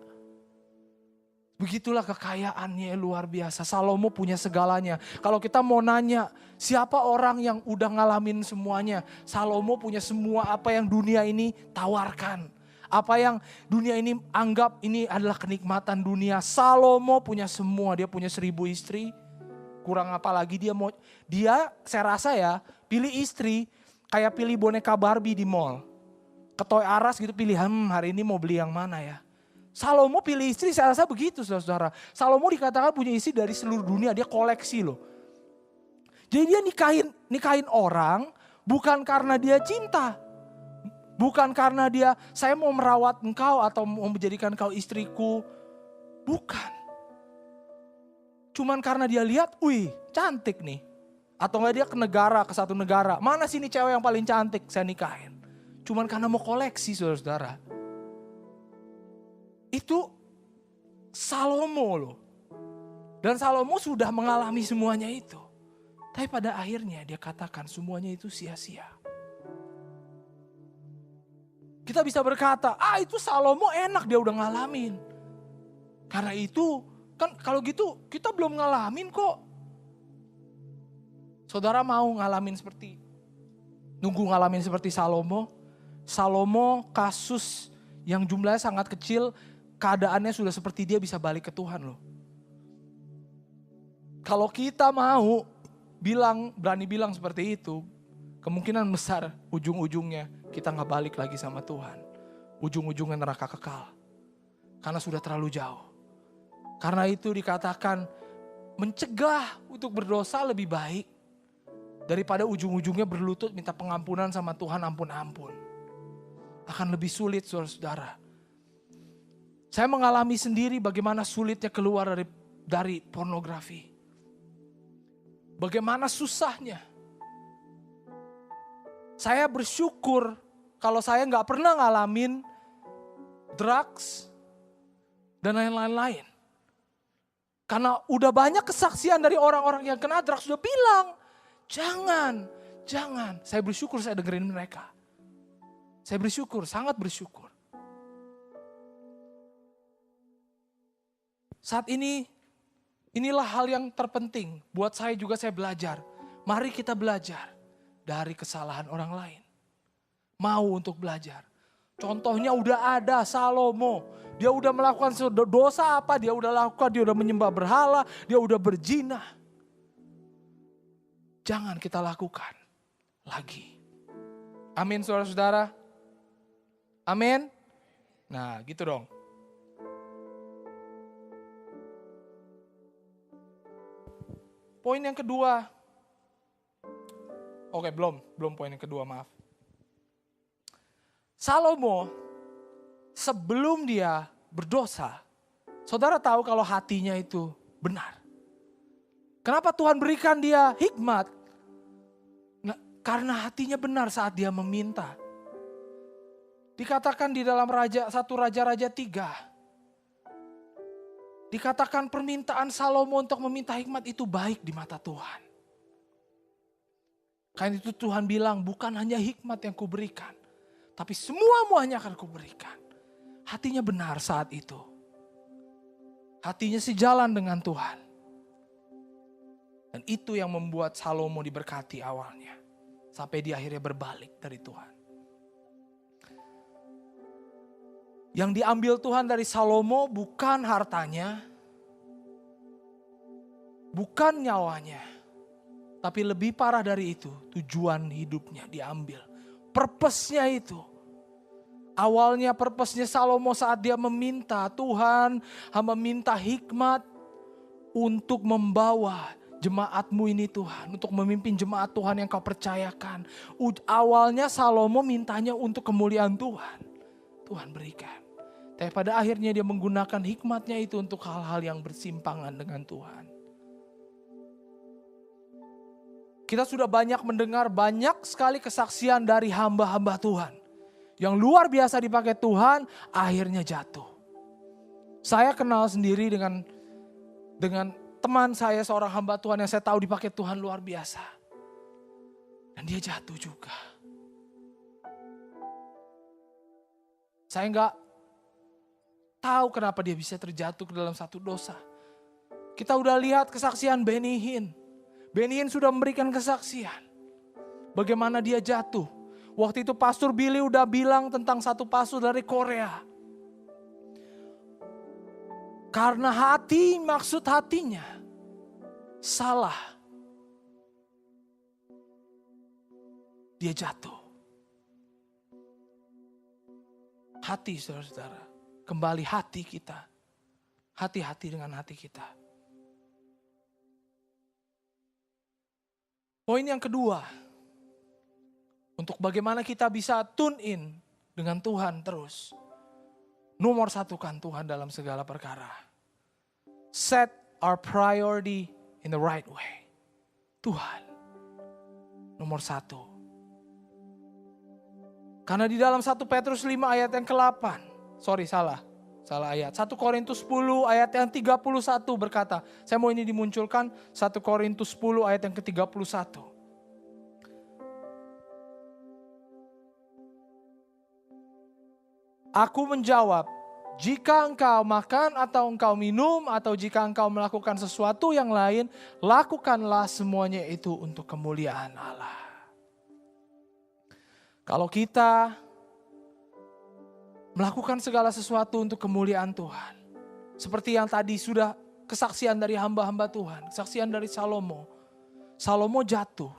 Begitulah kekayaannya luar biasa. Salomo punya segalanya. Kalau kita mau nanya, siapa orang yang udah ngalamin semuanya? Salomo punya semua apa yang dunia ini tawarkan. Apa yang dunia ini anggap ini adalah kenikmatan dunia. Salomo punya semua. Dia punya 1000 istri. Kurang apa lagi dia saya rasa ya, pilih istri kayak pilih boneka Barbie di mall. Ke Toys R Us gitu pilih, hari ini mau beli yang mana ya? Salomo pilih istri, saya rasa begitu saudara-saudara. Salomo dikatakan punya istri dari seluruh dunia, dia koleksi loh. Jadi dia nikahin orang bukan karena dia cinta. Bukan karena dia, saya mau merawat engkau atau mau menjadikan engkau istriku. Bukan. Cuman karena dia lihat, wih cantik nih. Atau enggak dia ke satu negara. Mana sih ini cewek yang paling cantik, saya nikahin. Cuman karena mau koleksi saudara-saudara. Itu Salomo loh. Dan Salomo sudah mengalami semuanya itu. Tapi pada akhirnya dia katakan semuanya itu sia-sia. Kita bisa berkata, itu Salomo enak dia udah ngalamin. Karena itu, kan kalau gitu kita belum ngalamin kok. Saudara mau ngalamin ngalamin seperti Salomo? Salomo kasus yang jumlahnya sangat kecil, keadaannya sudah seperti dia bisa balik ke Tuhan loh. Kalau kita mau berani bilang seperti itu, kemungkinan besar ujung-ujungnya kita gak balik lagi sama Tuhan. Ujung-ujungnya neraka kekal. Karena sudah terlalu jauh. Karena itu dikatakan mencegah untuk berdosa lebih baik daripada ujung-ujungnya berlutut minta pengampunan sama Tuhan, ampun-ampun. Akan lebih sulit saudara-saudara. Saya mengalami sendiri bagaimana sulitnya keluar dari pornografi. Bagaimana susahnya. Saya bersyukur kalau saya gak pernah ngalamin drugs dan lain-lain. Karena udah banyak kesaksian dari orang-orang yang kena drugs sudah bilang, jangan. Saya bersyukur saya dengerin mereka. Saya bersyukur, sangat bersyukur. Saat ini, inilah hal yang terpenting. Buat saya juga saya belajar. Mari kita belajar dari kesalahan orang lain. Mau untuk belajar. Contohnya udah ada Salomo. Dia udah melakukan dosa apa, dia udah lakukan, dia udah menyembah berhala, dia udah berzina. Jangan kita lakukan lagi. Amin saudara-saudara. Amin. Nah gitu dong. Poin yang kedua. Oke, belum poin yang kedua, maaf. Salomo sebelum dia berdosa, saudara tahu kalau hatinya itu benar. Kenapa Tuhan berikan dia hikmat? Nah, karena hatinya benar saat dia meminta. Dikatakan di dalam 1 Raja-Raja 3. Dikatakan permintaan Salomo untuk meminta hikmat itu baik di mata Tuhan. Karena itu Tuhan bilang bukan hanya hikmat yang kuberikan. Tapi semua-muanya akan kuberikan. Hatinya benar saat itu. Hatinya sejalan dengan Tuhan. Dan itu yang membuat Salomo diberkati awalnya. Sampai dia akhirnya berbalik dari Tuhan. Yang diambil Tuhan dari Salomo bukan hartanya, bukan nyawanya, tapi lebih parah dari itu, tujuan hidupnya diambil. Purpose-nya itu. Awalnya purpose-nya Salomo saat dia meminta Tuhan, meminta hikmat untuk membawa jemaatmu ini Tuhan, untuk memimpin jemaat Tuhan yang kau percayakan. Awalnya Salomo mintanya untuk kemuliaan Tuhan. Tuhan berikan. Tapi pada akhirnya dia menggunakan hikmatnya itu untuk hal-hal yang bersimpangan dengan Tuhan. Kita sudah banyak mendengar banyak sekali kesaksian dari hamba-hamba Tuhan. Yang luar biasa dipakai Tuhan, akhirnya jatuh. Saya kenal sendiri dengan teman saya, seorang hamba Tuhan yang saya tahu dipakai Tuhan luar biasa. Dan dia jatuh juga. Saya nggak tahu kenapa dia bisa terjatuh ke dalam satu dosa. Kita udah lihat kesaksian Benny Hinn. Benny Hinn sudah memberikan kesaksian. Bagaimana dia jatuh. Waktu itu Pastor Billy udah bilang tentang satu pastor dari Korea. Karena maksud hatinya salah. Dia jatuh. Hati saudara-saudara. Kembali hati kita. Hati-hati dengan hati kita. Poin yang kedua, untuk bagaimana kita bisa tune in dengan Tuhan terus. Nomor satukan Tuhan dalam segala perkara. Set our priority in the right way. Tuhan, nomor satu. Karena di dalam 1 Petrus 5 ayat yang ke-8, salah ayat. 1 Korintus 10 ayat yang 31 berkata, saya mau ini dimunculkan, 1 Korintus 10 ayat yang ke-31. Aku menjawab, jika engkau makan atau engkau minum atau jika engkau melakukan sesuatu yang lain, lakukanlah semuanya itu untuk kemuliaan Allah. Kalau kita melakukan segala sesuatu untuk kemuliaan Tuhan. Seperti yang tadi sudah kesaksian dari hamba-hamba Tuhan. Kesaksian dari Salomo. Salomo jatuh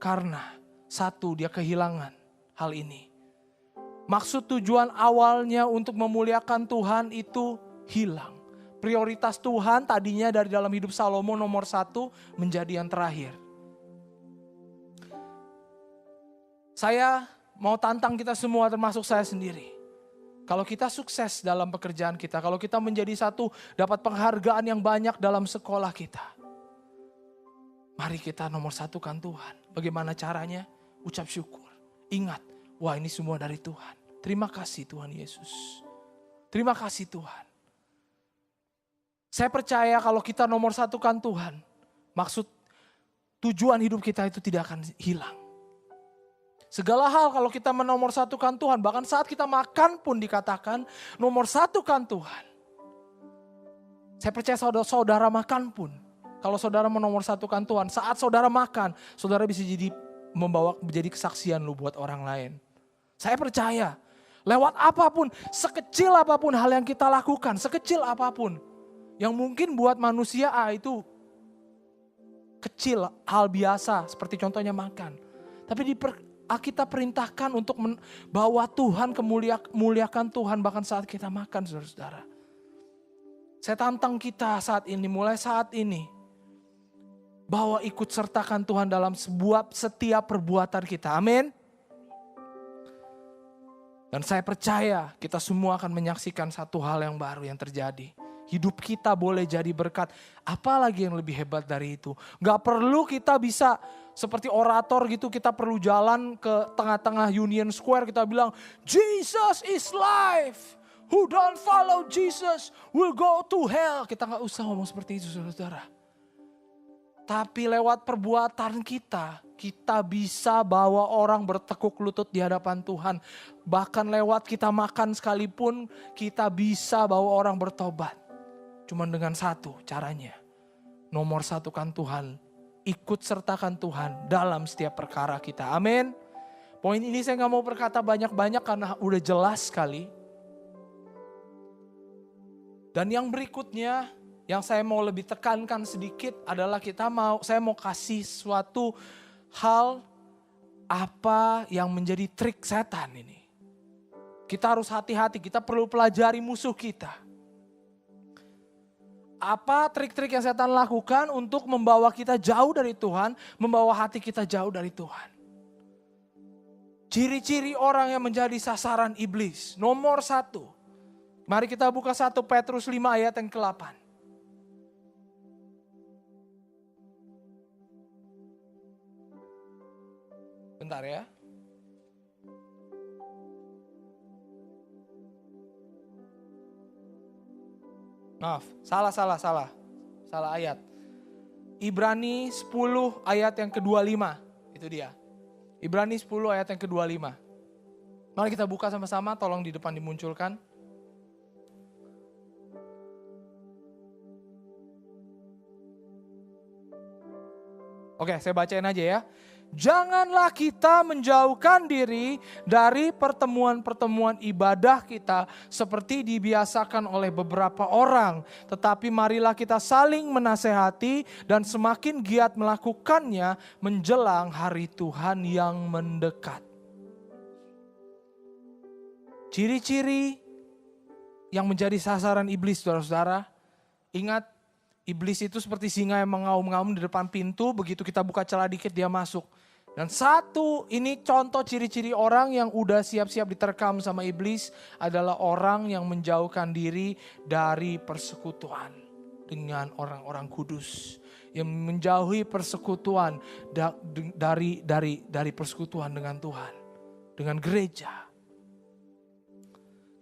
karena satu, dia kehilangan hal ini. Maksud tujuan awalnya untuk memuliakan Tuhan itu hilang. Prioritas Tuhan tadinya dari dalam hidup Salomo nomor 1 menjadi yang terakhir. Saya mau tantang kita semua termasuk saya sendiri. Kalau kita sukses dalam pekerjaan kita, kalau kita menjadi satu, dapat penghargaan yang banyak dalam sekolah kita. Mari kita nomor satukan Tuhan. Bagaimana caranya? Ucap syukur. Ingat, wah ini semua dari Tuhan. Terima kasih Tuhan Yesus. Terima kasih Tuhan. Saya percaya kalau kita nomor satukan Tuhan, maksud tujuan hidup kita itu tidak akan hilang. Segala hal kalau kita menomor satukan Tuhan, bahkan saat kita makan pun dikatakan nomor satukan Tuhan. Saya percaya saudara makan pun, kalau saudara menomor satukan Tuhan, saat saudara makan, saudara bisa menjadi kesaksian lu buat orang lain. Saya percaya, lewat apapun, sekecil apapun hal yang kita lakukan, sekecil apapun, yang mungkin buat manusia itu kecil, hal biasa, seperti contohnya makan. Tapi kita perintahkan untuk membawa Tuhan, kemuliakan Tuhan bahkan saat kita makan, saudara-saudara. Saya tantang kita saat ini, mulai saat ini, bahwa ikut sertakan Tuhan dalam setiap perbuatan kita. Amin. Dan saya percaya kita semua akan menyaksikan satu hal yang baru yang terjadi. Hidup kita boleh jadi berkat. Apalagi yang lebih hebat dari itu. Gak perlu kita bisa seperti orator gitu, kita perlu jalan ke tengah-tengah Union Square, kita bilang, Jesus is life. Who don't follow Jesus will go to hell. Kita gak usah ngomong seperti itu, saudara-saudara. Tapi lewat perbuatan kita bisa bawa orang bertekuk lutut di hadapan Tuhan. Bahkan lewat kita makan sekalipun, kita bisa bawa orang bertobat. Cuman dengan satu caranya, nomor satukan Tuhan, ikut sertakan Tuhan dalam setiap perkara kita. Amin. Poin ini saya gak mau berkata banyak-banyak karena udah jelas sekali. Dan yang berikutnya, yang saya mau lebih tekankan sedikit adalah saya mau kasih suatu hal apa yang menjadi trik setan ini. Kita harus hati-hati, kita perlu pelajari musuh kita. Apa trik-trik yang setan lakukan untuk membawa kita jauh dari Tuhan, membawa hati kita jauh dari Tuhan. Ciri-ciri orang yang menjadi sasaran iblis. Nomor 1. Mari kita buka 1 Petrus 5 ayat yang ke-8. 1 Sebentar ya. Maaf, salah ayat. Ibrani 10 ayat yang ke-25, itu dia. Ibrani 10 ayat yang ke-25. Mari kita buka sama-sama, tolong di depan dimunculkan. Oke, saya bacain aja ya. Janganlah kita menjauhkan diri dari pertemuan-pertemuan ibadah kita seperti dibiasakan oleh beberapa orang. Tetapi marilah kita saling menasehati dan semakin giat melakukannya menjelang hari Tuhan yang mendekat. Ciri-ciri yang menjadi sasaran iblis, saudara-saudara. Ingat, iblis itu seperti singa yang mengaum-ngaum di depan pintu, begitu kita buka celah dikit dia masuk. Dan satu, ini contoh ciri-ciri orang yang udah siap-siap diterkam sama iblis adalah orang yang menjauhkan diri dari persekutuan dengan orang-orang kudus. Yang menjauhi persekutuan dari persekutuan dengan Tuhan, dengan gereja.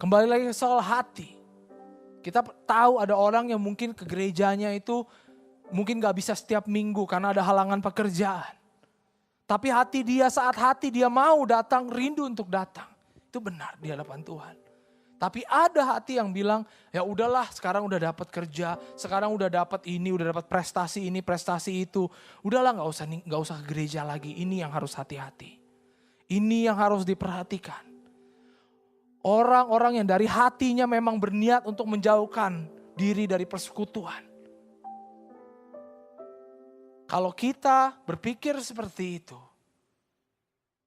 Kembali lagi soal hati. Kita tahu ada orang yang mungkin ke gerejanya itu mungkin gak bisa setiap minggu karena ada halangan pekerjaan. Tapi saat hati dia mau datang, rindu untuk datang. Itu benar di hadapan Tuhan. Tapi ada hati yang bilang, ya udahlah sekarang udah dapat kerja, sekarang udah dapat ini, udah dapat prestasi ini, prestasi itu. Udahlah gak usah ke gereja lagi, ini yang harus hati-hati. Ini yang harus diperhatikan. Orang-orang yang dari hatinya memang berniat untuk menjauhkan diri dari persekutuan. Kalau kita berpikir seperti itu,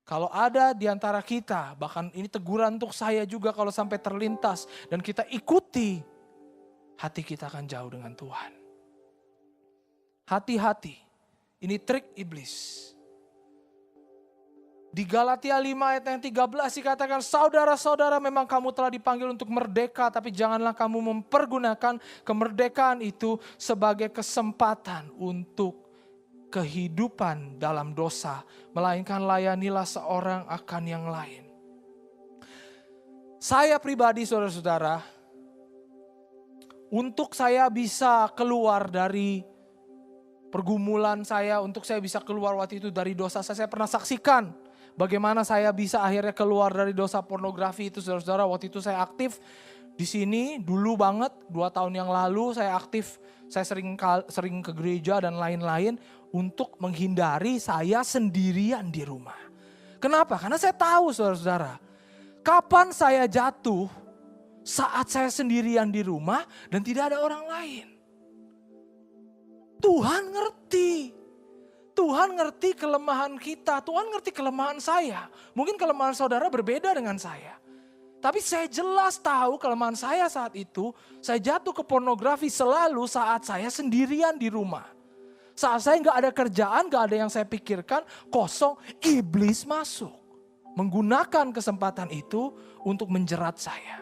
kalau ada di antara kita, bahkan ini teguran untuk saya juga kalau sampai terlintas dan kita ikuti, hati kita akan jauh dengan Tuhan. Hati-hati, ini trik iblis. Di Galatia 5 ayat yang 13 dikatakan, saudara-saudara memang kamu telah dipanggil untuk merdeka, tapi janganlah kamu mempergunakan kemerdekaan itu sebagai kesempatan untuk kehidupan dalam dosa, melainkan layanilah seorang akan yang lain. Saya pribadi saudara-saudara, untuk saya bisa keluar dari pergumulan saya, untuk saya bisa keluar waktu itu dari dosa saya pernah saksikan bagaimana saya bisa akhirnya keluar dari dosa pornografi itu saudara-saudara. Waktu itu saya aktif di sini dulu banget, 2 tahun yang lalu saya aktif, saya sering ke gereja dan lain-lain untuk menghindari saya sendirian di rumah. Kenapa? Karena saya tahu saudara-saudara, kapan saya jatuh saat saya sendirian di rumah dan tidak ada orang lain. Tuhan ngerti. Tuhan ngerti kelemahan kita, Tuhan ngerti kelemahan saya. Mungkin kelemahan saudara berbeda dengan saya. Tapi saya jelas tahu kelemahan saya saat itu, saya jatuh ke pornografi selalu saat saya sendirian di rumah. Saat saya gak ada kerjaan, gak ada yang saya pikirkan, kosong, iblis masuk. Menggunakan kesempatan itu untuk menjerat saya.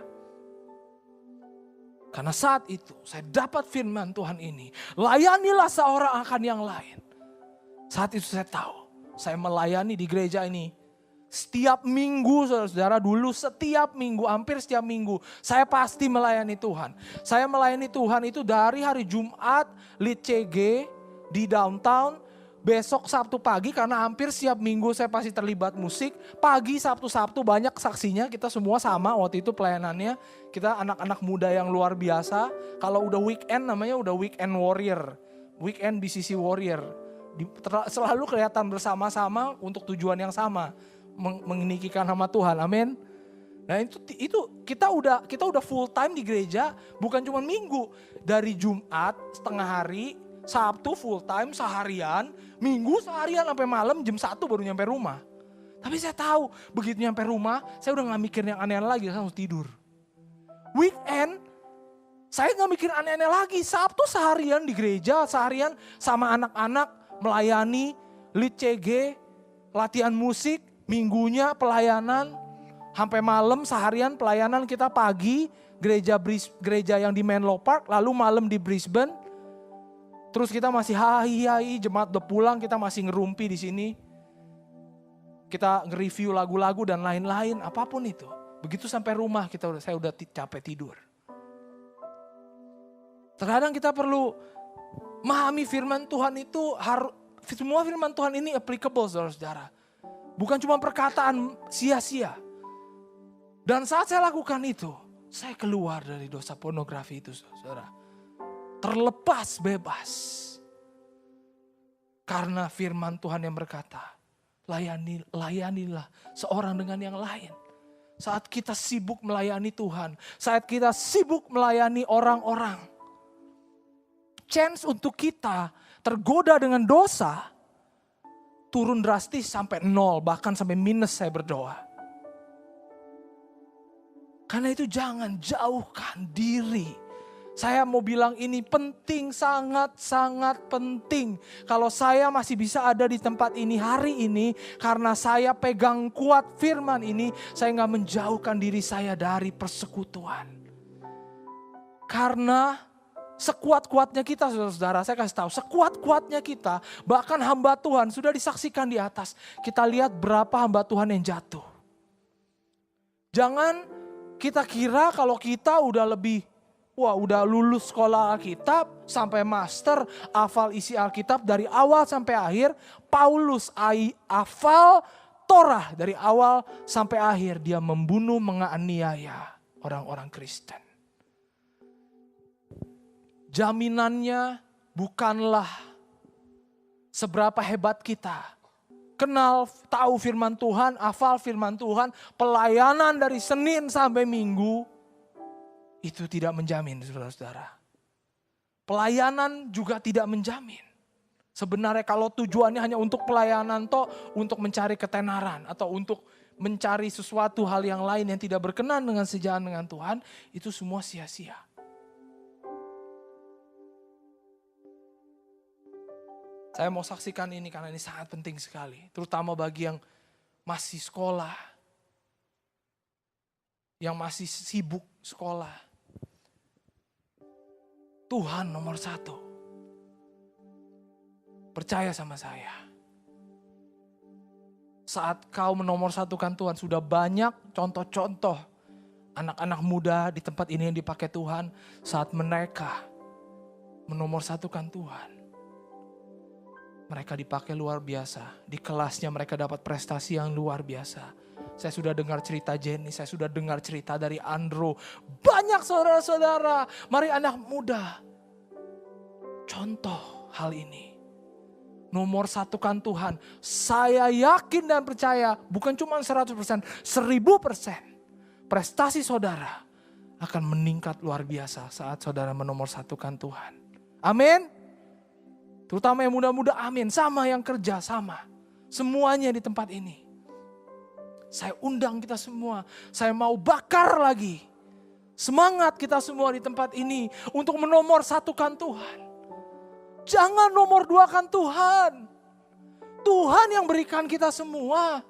Karena saat itu saya dapat firman Tuhan ini, layanilah seorang akan yang lain. Saat itu saya tahu, saya melayani di gereja ini. Setiap minggu saudara-saudara, dulu setiap minggu, hampir setiap minggu, saya pasti melayani Tuhan. Saya melayani Tuhan itu dari hari Jumat, lead CG di downtown, besok Sabtu pagi karena hampir setiap minggu saya pasti terlibat musik. Pagi Sabtu banyak saksinya, kita semua sama waktu itu pelayanannya. Kita anak-anak muda yang luar biasa. Kalau udah weekend namanya udah weekend warrior, weekend BCC warrior. Selalu kelihatan bersama-sama untuk tujuan yang sama, meninggikan nama Tuhan, amin. Nah itu kita udah full time di gereja, bukan cuma minggu, dari Jumat setengah hari, Sabtu full time seharian, Minggu seharian sampai malam jam 1 baru nyampe rumah. Tapi saya tahu begitu nyampe rumah, saya udah gak mikir yang aneh-aneh lagi, saya harus tidur. Weekend saya gak mikir aneh-aneh lagi, Sabtu seharian di gereja, seharian sama anak-anak melayani, lead CG, latihan musik, minggunya pelayanan, sampai malam seharian pelayanan kita pagi, gereja yang di Menlo Park, lalu malam di Brisbane. Terus kita masih hai, jemaat udah pulang, kita masih ngerumpi di sini. Kita nge-review lagu-lagu dan lain-lain, apapun itu. Begitu sampai rumah saya udah capek tidur. Terkadang kita perlu memahami firman Tuhan itu, semua firman Tuhan ini applicable saudara-saudara. Bukan cuma perkataan sia-sia. Dan saat saya lakukan itu, saya keluar dari dosa pornografi itu saudara. Terlepas bebas. Karena firman Tuhan yang berkata, layanilah seorang dengan yang lain. Saat kita sibuk melayani Tuhan, saat kita sibuk melayani orang-orang, chance untuk kita tergoda dengan dosa turun drastis sampai 0, bahkan sampai minus saya berdoa. Karena itu jangan jauhkan diri. Saya mau bilang ini penting, sangat-sangat penting. Kalau saya masih bisa ada di tempat ini hari ini, karena saya pegang kuat firman ini, saya gak menjauhkan diri saya dari persekutuan. Karena sekuat-kuatnya kita saudara-saudara, saya kasih tahu, sekuat-kuatnya kita, bahkan hamba Tuhan sudah disaksikan di atas. Kita lihat berapa hamba Tuhan yang jatuh. Jangan kita kira kalau kita udah udah lulus sekolah Alkitab sampai master, hafal isi Alkitab dari awal sampai akhir. Paulus hafal Torah dari awal sampai akhir. Dia membunuh, menganiaya orang-orang Kristen. Jaminannya bukanlah seberapa hebat kita. Kenal, tahu firman Tuhan, hafal firman Tuhan, pelayanan dari Senin sampai Minggu. Itu tidak menjamin saudara-saudara. Pelayanan juga tidak menjamin. Sebenarnya kalau tujuannya hanya untuk pelayanan untuk mencari ketenaran atau untuk mencari sesuatu hal yang lain yang tidak berkenan dengan sejalan dengan Tuhan, itu semua sia-sia. Saya mau saksikan ini karena ini sangat penting sekali. Terutama bagi yang masih sekolah. Yang masih sibuk sekolah. Tuhan nomor 1. Percaya sama saya. Saat kau menomorsatukan Tuhan, sudah banyak contoh-contoh anak-anak muda di tempat ini yang dipakai Tuhan. Saat mereka menomorsatukan Tuhan, mereka dipakai luar biasa. Di kelasnya mereka dapat prestasi yang luar biasa. Saya sudah dengar cerita Jenny, saya sudah dengar cerita dari Andro. Banyak saudara-saudara, mari anak muda. Contoh hal ini. Nomor satukan Tuhan. Saya yakin dan percaya, bukan cuma 100%, 1000%. Prestasi saudara akan meningkat luar biasa saat saudara menomorsatukan Tuhan. Amin. Terutama yang muda-muda, amin. Sama yang kerja, sama. Semuanya di tempat ini. Saya undang kita semua. Saya mau bakar lagi. Semangat kita semua di tempat ini untuk menomorsatukan Tuhan. Jangan nomor 2kan Tuhan. Tuhan yang berikan kita semua.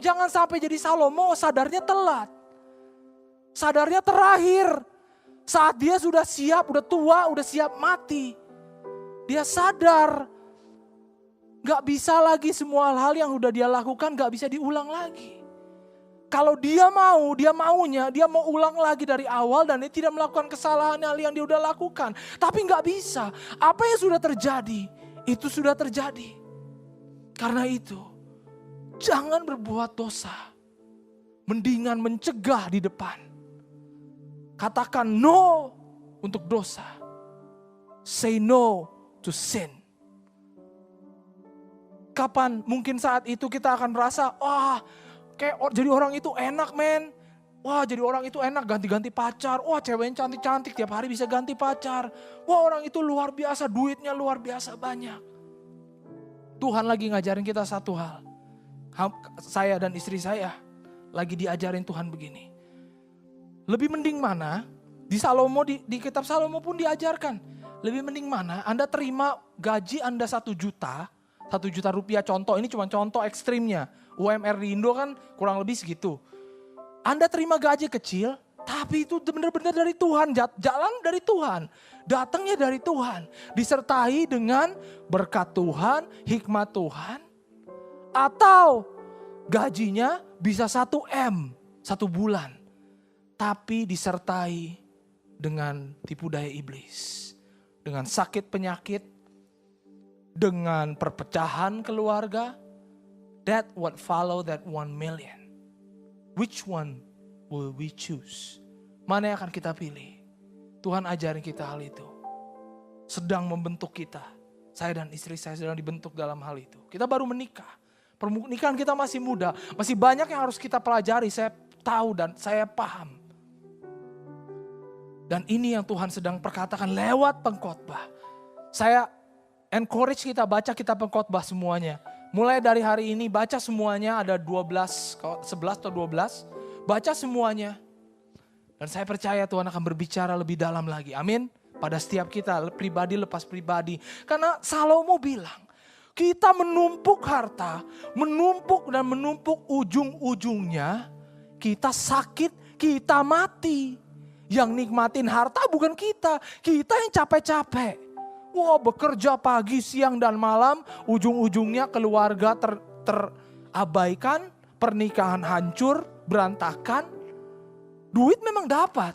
Jangan sampai jadi Salomo sadarnya telat. Sadarnya terakhir. Saat dia sudah siap, udah tua, udah siap mati. Dia sadar. Gak bisa lagi semua hal yang udah dia lakukan gak bisa diulang lagi. Kalau dia mau ulang lagi dari awal dan dia tidak melakukan kesalahan yang dia udah lakukan. Tapi gak bisa. Apa yang sudah terjadi, itu sudah terjadi. Karena itu, jangan berbuat dosa. Mendingan mencegah di depan. Katakan no untuk dosa. Say no to sin. Kapan mungkin saat itu kita akan merasa, wah kayak jadi orang itu enak men. Wah jadi orang itu enak ganti-ganti pacar. Wah cewek yang cantik-cantik tiap hari bisa ganti pacar. Wah orang itu luar biasa, duitnya luar biasa banyak. Tuhan lagi ngajarin kita satu hal. Saya dan istri saya lagi diajarin Tuhan begini. Lebih mending mana, di Salomo, di kitab Salomo pun diajarkan. Lebih mending mana Anda terima gaji Anda 1 juta. 1 juta rupiah contoh, ini cuma contoh ekstrimnya. UMR di Indo kan kurang lebih segitu. Anda terima gaji kecil, tapi itu benar-benar dari Tuhan. Jalan dari Tuhan, datangnya dari Tuhan. Disertai dengan berkat Tuhan, hikmat Tuhan. Atau gajinya bisa 1 M 1 bulan. Tapi disertai dengan tipu daya iblis. Dengan sakit penyakit. Dengan perpecahan keluarga. That what follow that 1 million. Which one will we choose? Mana yang akan kita pilih? Tuhan ajarin kita hal itu. Sedang membentuk kita. Saya dan istri saya sedang dibentuk dalam hal itu. Kita baru menikah. Pernikahan kita masih muda. Masih banyak yang harus kita pelajari. Saya tahu dan saya paham. Dan ini yang Tuhan sedang perkatakan lewat pengkhotbah. Saya encourage kita baca kitab pengkhotbah semuanya. Mulai dari hari ini baca semuanya, ada 11 atau 12. Baca semuanya. Dan saya percaya Tuhan akan berbicara lebih dalam lagi. Amin. Pada setiap kita, pribadi lepas pribadi. Karena Salomo bilang, kita menumpuk harta, menumpuk dan menumpuk ujung-ujungnya, kita sakit, kita mati. Yang nikmatin harta bukan kita yang capek-capek. Wah, bekerja pagi, siang, dan malam, ujung-ujungnya keluarga terabaikan, pernikahan hancur, berantakan. Duit memang dapat.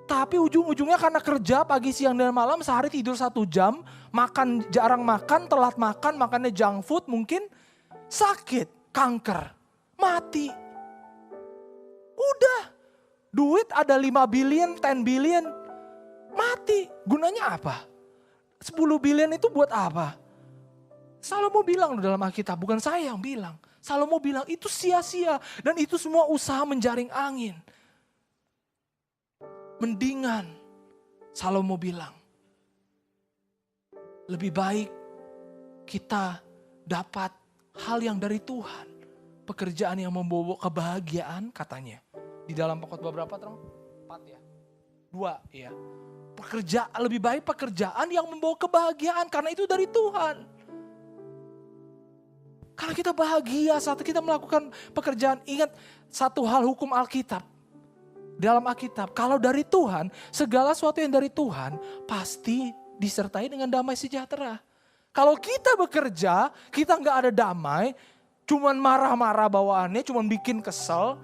Tapi ujung-ujungnya karena kerja pagi, siang, dan malam, sehari tidur 1 jam, makan jarang makan, telat makan, makannya junk food mungkin, sakit, kanker, mati. Udah, duit ada 5 billion, 10 billion, mati. Gunanya apa? 10 billion itu buat apa? Salomo bilang dalam Alkitab, bukan saya yang bilang. Salomo bilang itu sia-sia dan itu semua usaha menjaring angin. Mendingan, Salomo bilang, lebih baik kita dapat hal yang dari Tuhan. Pekerjaan yang membawa kebahagiaan katanya. Di dalam pengkhotbah berapa terang? 4 ya? 2 ya. Lebih baik pekerjaan yang membawa kebahagiaan karena itu dari Tuhan. Karena kita bahagia saat kita melakukan pekerjaan. Ingat satu hal hukum Alkitab. Dalam Alkitab, kalau dari Tuhan, segala sesuatu yang dari Tuhan pasti disertai dengan damai sejahtera. Kalau kita bekerja, kita nggak ada damai, cuman marah-marah bawaannya, cuman bikin kesel,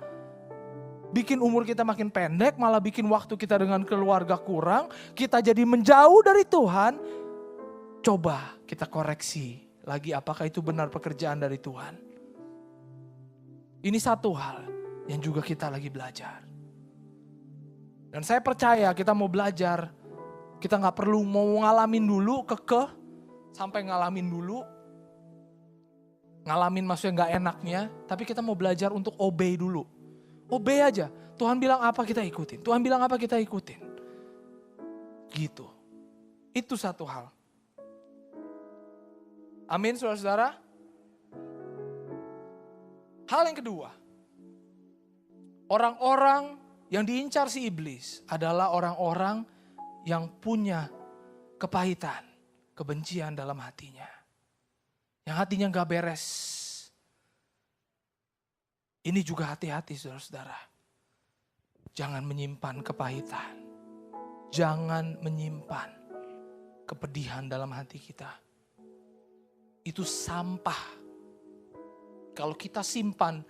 bikin umur kita makin pendek, malah bikin waktu kita dengan keluarga kurang, kita jadi menjauh dari Tuhan. Coba kita koreksi lagi apakah itu benar pekerjaan dari Tuhan. Ini satu hal yang juga kita lagi belajar. Dan saya percaya kita mau belajar, kita gak perlu mau ngalamin dulu sampai ngalamin dulu. Ngalamin maksudnya gak enaknya, tapi kita mau belajar untuk obey dulu. Obey aja, Tuhan bilang apa kita ikutin, Tuhan bilang apa kita ikutin. Gitu, itu satu hal. Amin saudara-saudara. Hal yang kedua, orang-orang yang diincar si iblis adalah orang-orang yang punya kepahitan, kebencian dalam hatinya. Yang hatinya gak beres. Ini juga hati-hati saudara-saudara. Jangan menyimpan kepahitan. Jangan menyimpan kepedihan dalam hati kita. Itu sampah. Kalau kita simpan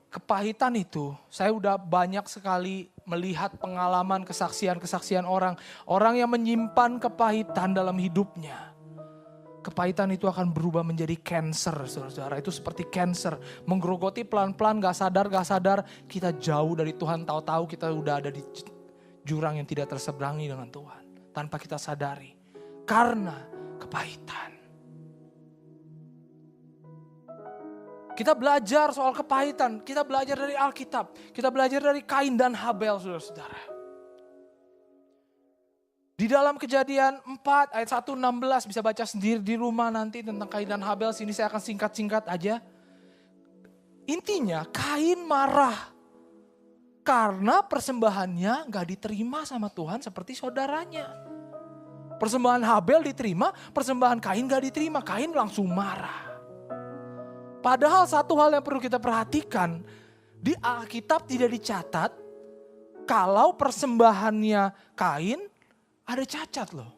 kepahitan itu, saya udah banyak sekali melihat pengalaman kesaksian-kesaksian orang. Orang yang menyimpan kepahitan dalam hidupnya. Kepahitan itu akan berubah menjadi cancer, saudara-saudara. Itu seperti cancer, menggerogoti pelan-pelan, gak sadar, kita jauh dari Tuhan. Tahu-tahu kita udah ada di jurang yang tidak terseberangi dengan Tuhan. Tanpa kita sadari. Karena kepahitan. Kita belajar soal kepahitan, kita belajar dari Alkitab, kita belajar dari Kain dan Habel, saudara-saudara. Di dalam Kejadian 4 ayat 1-16 bisa baca sendiri di rumah nanti tentang Kain dan Habel. Sini saya akan singkat-singkat aja. Intinya Kain marah karena persembahannya gak diterima sama Tuhan seperti saudaranya. Persembahan Habel diterima, persembahan Kain gak diterima. Kain langsung marah. Padahal satu hal yang perlu kita perhatikan, di Alkitab tidak dicatat kalau persembahannya Kain ada cacat loh.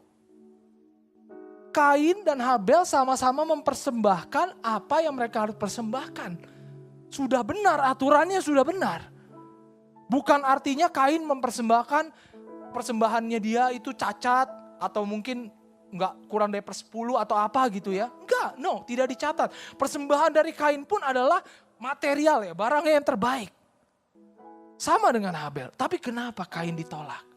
Kain dan Habel sama-sama mempersembahkan apa yang mereka harus persembahkan. Sudah benar, aturannya sudah benar. Bukan artinya Kain mempersembahkan persembahannya dia itu cacat atau mungkin enggak kurang dari 10 atau apa gitu ya. Enggak, no, tidak dicatat. Persembahan dari Kain pun adalah material ya, barangnya yang terbaik. Sama dengan Habel, tapi kenapa Kain ditolak?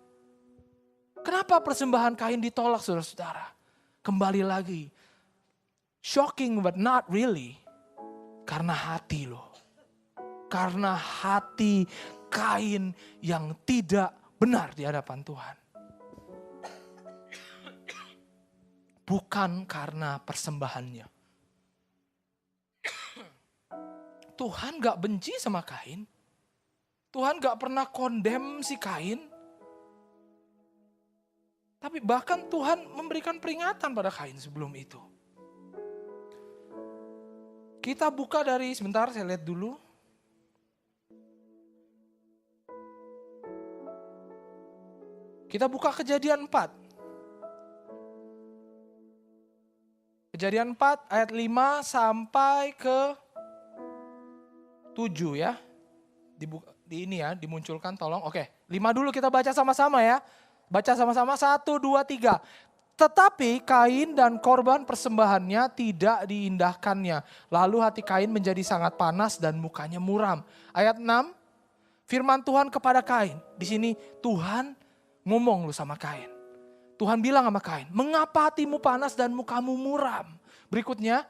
Kenapa persembahan Kain ditolak saudara-saudara? Kembali lagi, shocking but not really. Karena hati loh. Karena hati Kain yang tidak benar di hadapan Tuhan. Bukan karena persembahannya. Tuhan gak benci sama Kain. Tuhan gak pernah kondem si Kain. Tapi bahkan Tuhan memberikan peringatan pada Kain sebelum itu. Kita buka dari, sebentar saya lihat dulu. Kita buka Kejadian 4. Kejadian 4 ayat 5 sampai ke 7 ya. Di ini ya, dimunculkan tolong. Oke, 5 dulu kita baca sama-sama ya. Baca sama-sama 1, 2, 3. Tetapi Kain dan korban persembahannya tidak diindahkannya. Lalu hati Kain menjadi sangat panas dan mukanya muram. Ayat 6, firman Tuhan kepada Kain. Di sini Tuhan ngomong lu sama Kain. Tuhan bilang sama Kain, mengapa hatimu panas dan mukamu muram? Berikutnya,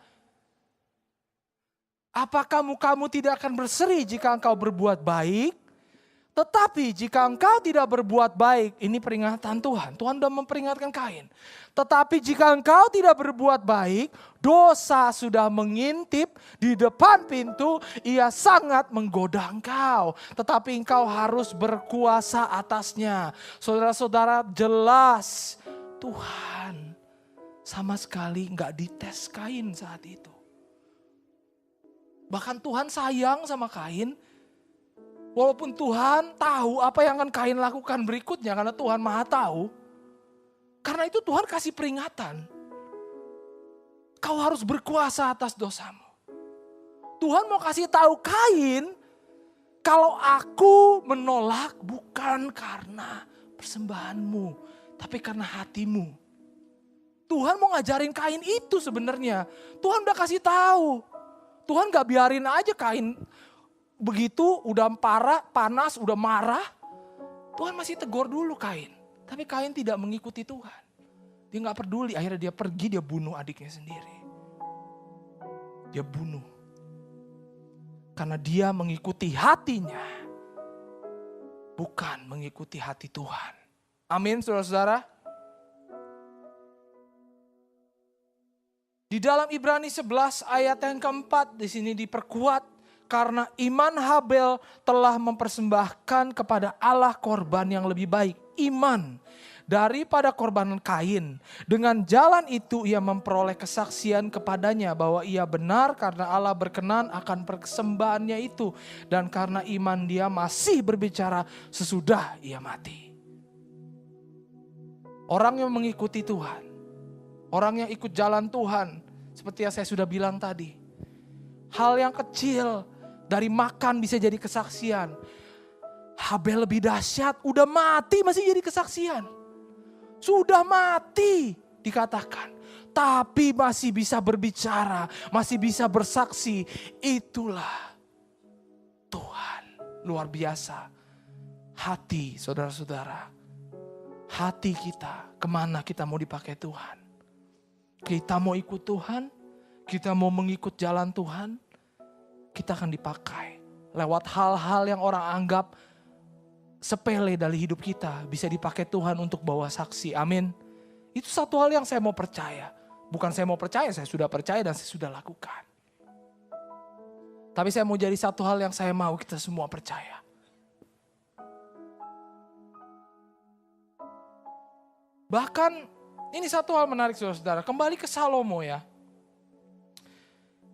apakah mukamu tidak akan berseri jika engkau berbuat baik? Tetapi jika engkau tidak berbuat baik, ini peringatan Tuhan. Tuhan sudah memperingatkan Kain. Tetapi jika engkau tidak berbuat baik, dosa sudah mengintip di depan pintu, ia sangat menggoda engkau. Tetapi engkau harus berkuasa atasnya. Saudara-saudara, jelas Tuhan sama sekali gak dites Kain saat itu. Bahkan Tuhan sayang sama Kain. Walaupun Tuhan tahu apa yang akan Kain lakukan berikutnya karena Tuhan Maha tahu. Karena itu Tuhan kasih peringatan. Kau harus berkuasa atas dosamu. Tuhan mau kasih tahu Kain, kalau aku menolak bukan karena persembahanmu, tapi karena hatimu. Tuhan mau ngajarin Kain itu sebenarnya. Tuhan udah kasih tahu. Tuhan gak biarin aja Kain begitu udah panas, udah marah. Tuhan masih tegur dulu Kain. Tapi Kain tidak mengikuti Tuhan. Dia gak peduli, akhirnya dia pergi, dia bunuh adiknya sendiri. Dia bunuh. Karena dia mengikuti hatinya. Bukan mengikuti hati Tuhan. Amin saudara-saudara. Di dalam Ibrani 11 ayat yang keempat di sini diperkuat. Karena iman Habel telah mempersembahkan kepada Allah korban yang lebih baik. Iman daripada korban Kain. Dengan jalan itu ia memperoleh kesaksian kepadanya bahwa ia benar karena Allah berkenan akan persembahannya itu. Dan karena iman dia masih berbicara sesudah ia mati. Orang yang mengikuti Tuhan. Orang yang ikut jalan Tuhan. Seperti yang saya sudah bilang tadi. Hal yang kecil. Dari makan bisa jadi kesaksian. Habel lebih dahsyat, udah mati masih jadi kesaksian. Sudah mati dikatakan. Tapi masih bisa berbicara, masih bisa bersaksi. Itulah Tuhan. Luar biasa. Hati saudara-saudara. Hati kita, kemana kita mau dipakai Tuhan. Kita mau ikut Tuhan, kita mau mengikut jalan Tuhan. Kita akan dipakai lewat hal-hal yang orang anggap sepele dari hidup kita. Bisa dipakai Tuhan untuk bawa saksi. Amin. Itu satu hal yang saya mau percaya. Bukan saya mau percaya, saya sudah percaya dan saya sudah lakukan. Tapi saya mau jadi satu hal yang saya mau kita semua percaya. Bahkan ini satu hal menarik saudara-saudara. Kembali ke Salomo ya.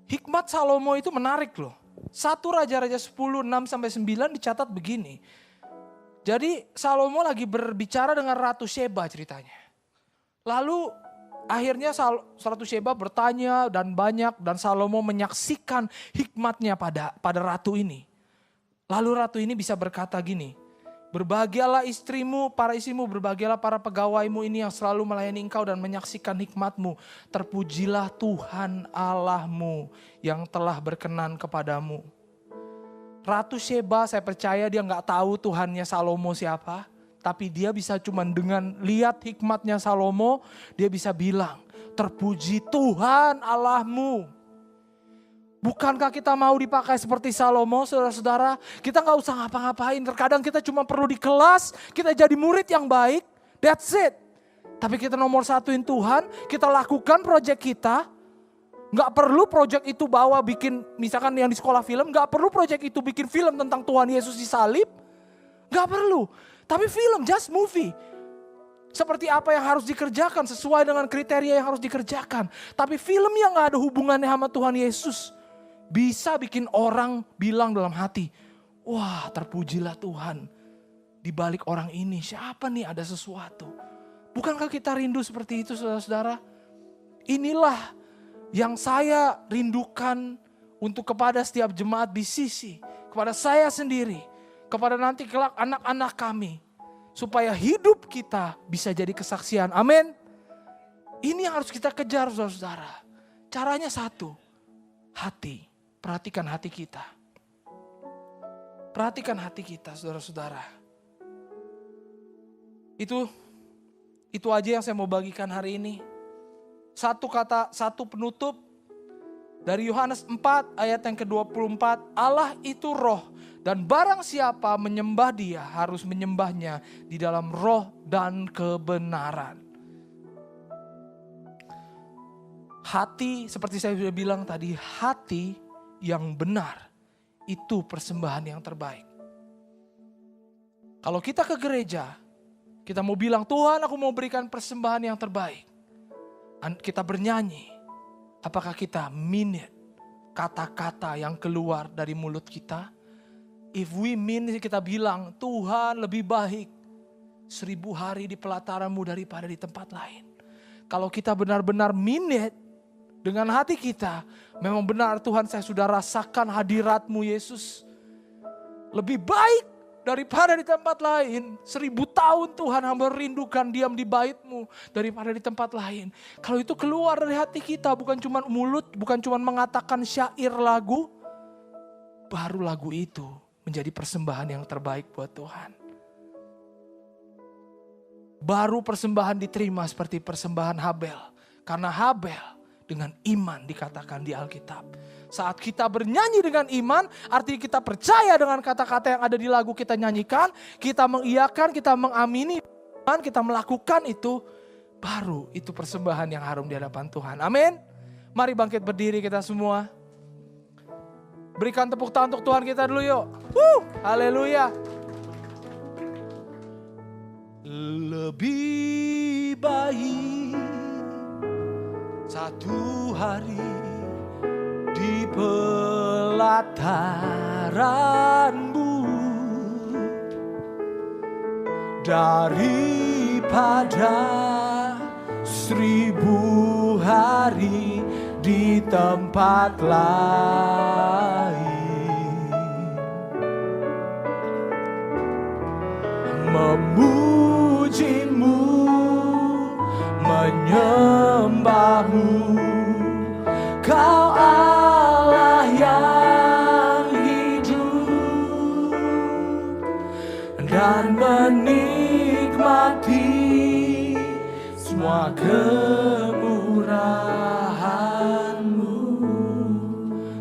Hikmat Salomo itu menarik loh. 1 Raja-Raja 10, 6-9 dicatat begini. Jadi Salomo lagi berbicara dengan Ratu Sheba ceritanya. Lalu Akhirnya Ratu Sheba bertanya dan banyak, dan Salomo menyaksikan hikmatnya pada ratu ini. Lalu ratu ini bisa berkata gini, berbahagialah istrimu, para istrimu, berbahagialah para pegawaimu ini yang selalu melayani engkau dan menyaksikan hikmatmu. Terpujilah Tuhan Allahmu yang telah berkenan kepadamu. Ratu Sheba, saya percaya dia gak tahu Tuhannya Salomo siapa. Tapi dia bisa cuman dengan lihat hikmatnya Salomo, dia bisa bilang, terpuji Tuhan Allahmu. Bukankah kita mau dipakai seperti Salomo, saudara-saudara? Kita gak usah ngapa-ngapain, terkadang kita cuma perlu di kelas, kita jadi murid yang baik, that's it. Tapi kita nomor satuin Tuhan, kita lakukan proyek kita. Gak perlu proyek itu bawa bikin, misalkan yang di sekolah film, gak perlu proyek itu bikin film tentang Tuhan Yesus disalib. Gak perlu. Tapi film, just movie. Seperti apa yang harus dikerjakan, sesuai dengan kriteria yang harus dikerjakan. Tapi film yang gak ada hubungannya sama Tuhan Yesus, bisa bikin orang bilang dalam hati, wah terpujilah Tuhan. Di balik orang ini, siapa nih, ada sesuatu. Bukankah kita rindu seperti itu, saudara-saudara? Inilah yang saya rindukan untuk kepada setiap jemaat BCC. Kepada saya sendiri. Kepada nanti kelak anak-anak kami. Supaya hidup kita bisa jadi kesaksian. Amin. Ini yang harus kita kejar, saudara-saudara. Caranya satu. Hati. Perhatikan hati kita. Perhatikan hati kita, saudara-saudara. Itu aja yang saya mau bagikan hari ini. Satu penutup. Dari Yohanes 4 ayat yang ke-24. Allah itu roh. Dan barang siapa menyembah dia harus menyembahnya di dalam roh dan kebenaran. Hati, seperti saya sudah bilang tadi, hati yang benar itu persembahan yang terbaik. Kalau kita ke gereja, kita mau bilang, Tuhan aku mau berikan persembahan yang terbaik. Kita bernyanyi, apakah kita mean it? Kata-kata yang keluar dari mulut kita. If we mean, kita bilang, Tuhan lebih baik 1000 hari di pelataranmu daripada di tempat lain. Kalau kita benar-benar mean it, dengan hati kita, memang benar Tuhan saya sudah rasakan hadirat-Mu Yesus. Lebih baik daripada di tempat lain. 1000 tahun Tuhan hamba rindukan diam di bait-Mu daripada di tempat lain. Kalau itu keluar dari hati kita, bukan cuma mulut, bukan cuma mengatakan syair lagu, baru lagu itu menjadi persembahan yang terbaik buat Tuhan. Baru persembahan diterima seperti persembahan Habel. Karena Habel dengan iman dikatakan di Alkitab. Saat kita bernyanyi dengan iman, artinya kita percaya dengan kata-kata yang ada di lagu kita nyanyikan. Kita mengiyakan, kita mengamini, kita melakukan itu. Baru itu persembahan yang harum di hadapan Tuhan. Amin. Mari bangkit berdiri kita semua. Berikan tepuk tangan untuk Tuhan kita dulu yuk. Haleluya. Lebih baik satu hari di pelataran-Mu daripada 1000 hari di tempat lain. Memuji-Mu, menyembah-Mu, Kau Allah yang hidup, dan menikmati semua kemurahan-Mu.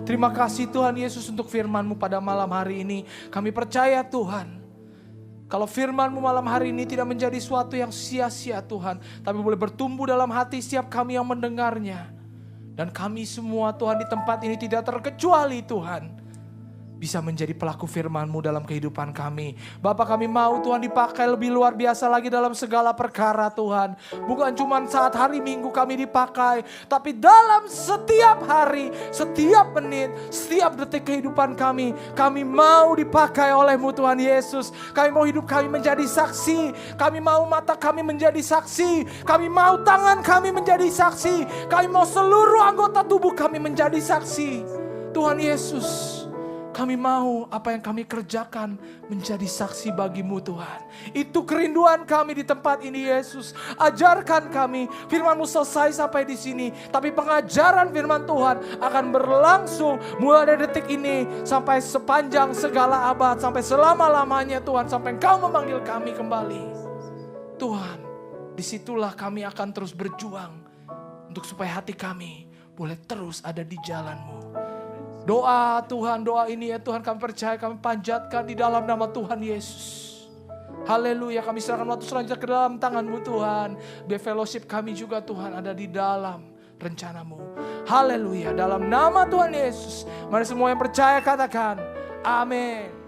Terima kasih Tuhan Yesus untuk firman-Mu pada malam hari ini. Kami percaya Tuhan, kalau firman-Mu malam hari ini tidak menjadi suatu yang sia-sia Tuhan, tapi boleh bertumbuh dalam hati setiap kami yang mendengarnya. Dan kami semua Tuhan di tempat ini tidak terkecuali Tuhan, bisa menjadi pelaku firman-Mu dalam kehidupan kami. Bapa, kami mau Tuhan dipakai lebih luar biasa lagi dalam segala perkara Tuhan. Bukan cuma saat hari Minggu kami dipakai, tapi dalam setiap hari, setiap menit, setiap detik kehidupan kami mau dipakai oleh-Mu Tuhan Yesus. Kami mau hidup kami menjadi saksi, kami mau mata kami menjadi saksi, kami mau tangan kami menjadi saksi, kami mau seluruh anggota tubuh kami menjadi saksi. Tuhan Yesus, kami mau apa yang kami kerjakan menjadi saksi bagi-Mu Tuhan. Itu kerinduan kami di tempat ini Yesus. Ajarkan kami, firman-Mu selesai sampai di sini. Tapi pengajaran firman Tuhan akan berlangsung mulai dari detik ini sampai sepanjang segala abad. Sampai selama-lamanya Tuhan, sampai Engkau memanggil kami kembali. Tuhan, disitulah kami akan terus berjuang untuk supaya hati kami boleh terus ada di jalan-Mu. Doa Tuhan, doa ini ya Tuhan kami percaya, kami panjatkan di dalam nama Tuhan Yesus. Haleluya, kami serahkan waktu selanjutnya ke dalam tangan-Mu Tuhan. Biar fellowship kami juga Tuhan ada di dalam rencana-Mu. Haleluya, dalam nama Tuhan Yesus. Mari semua yang percaya katakan, amin.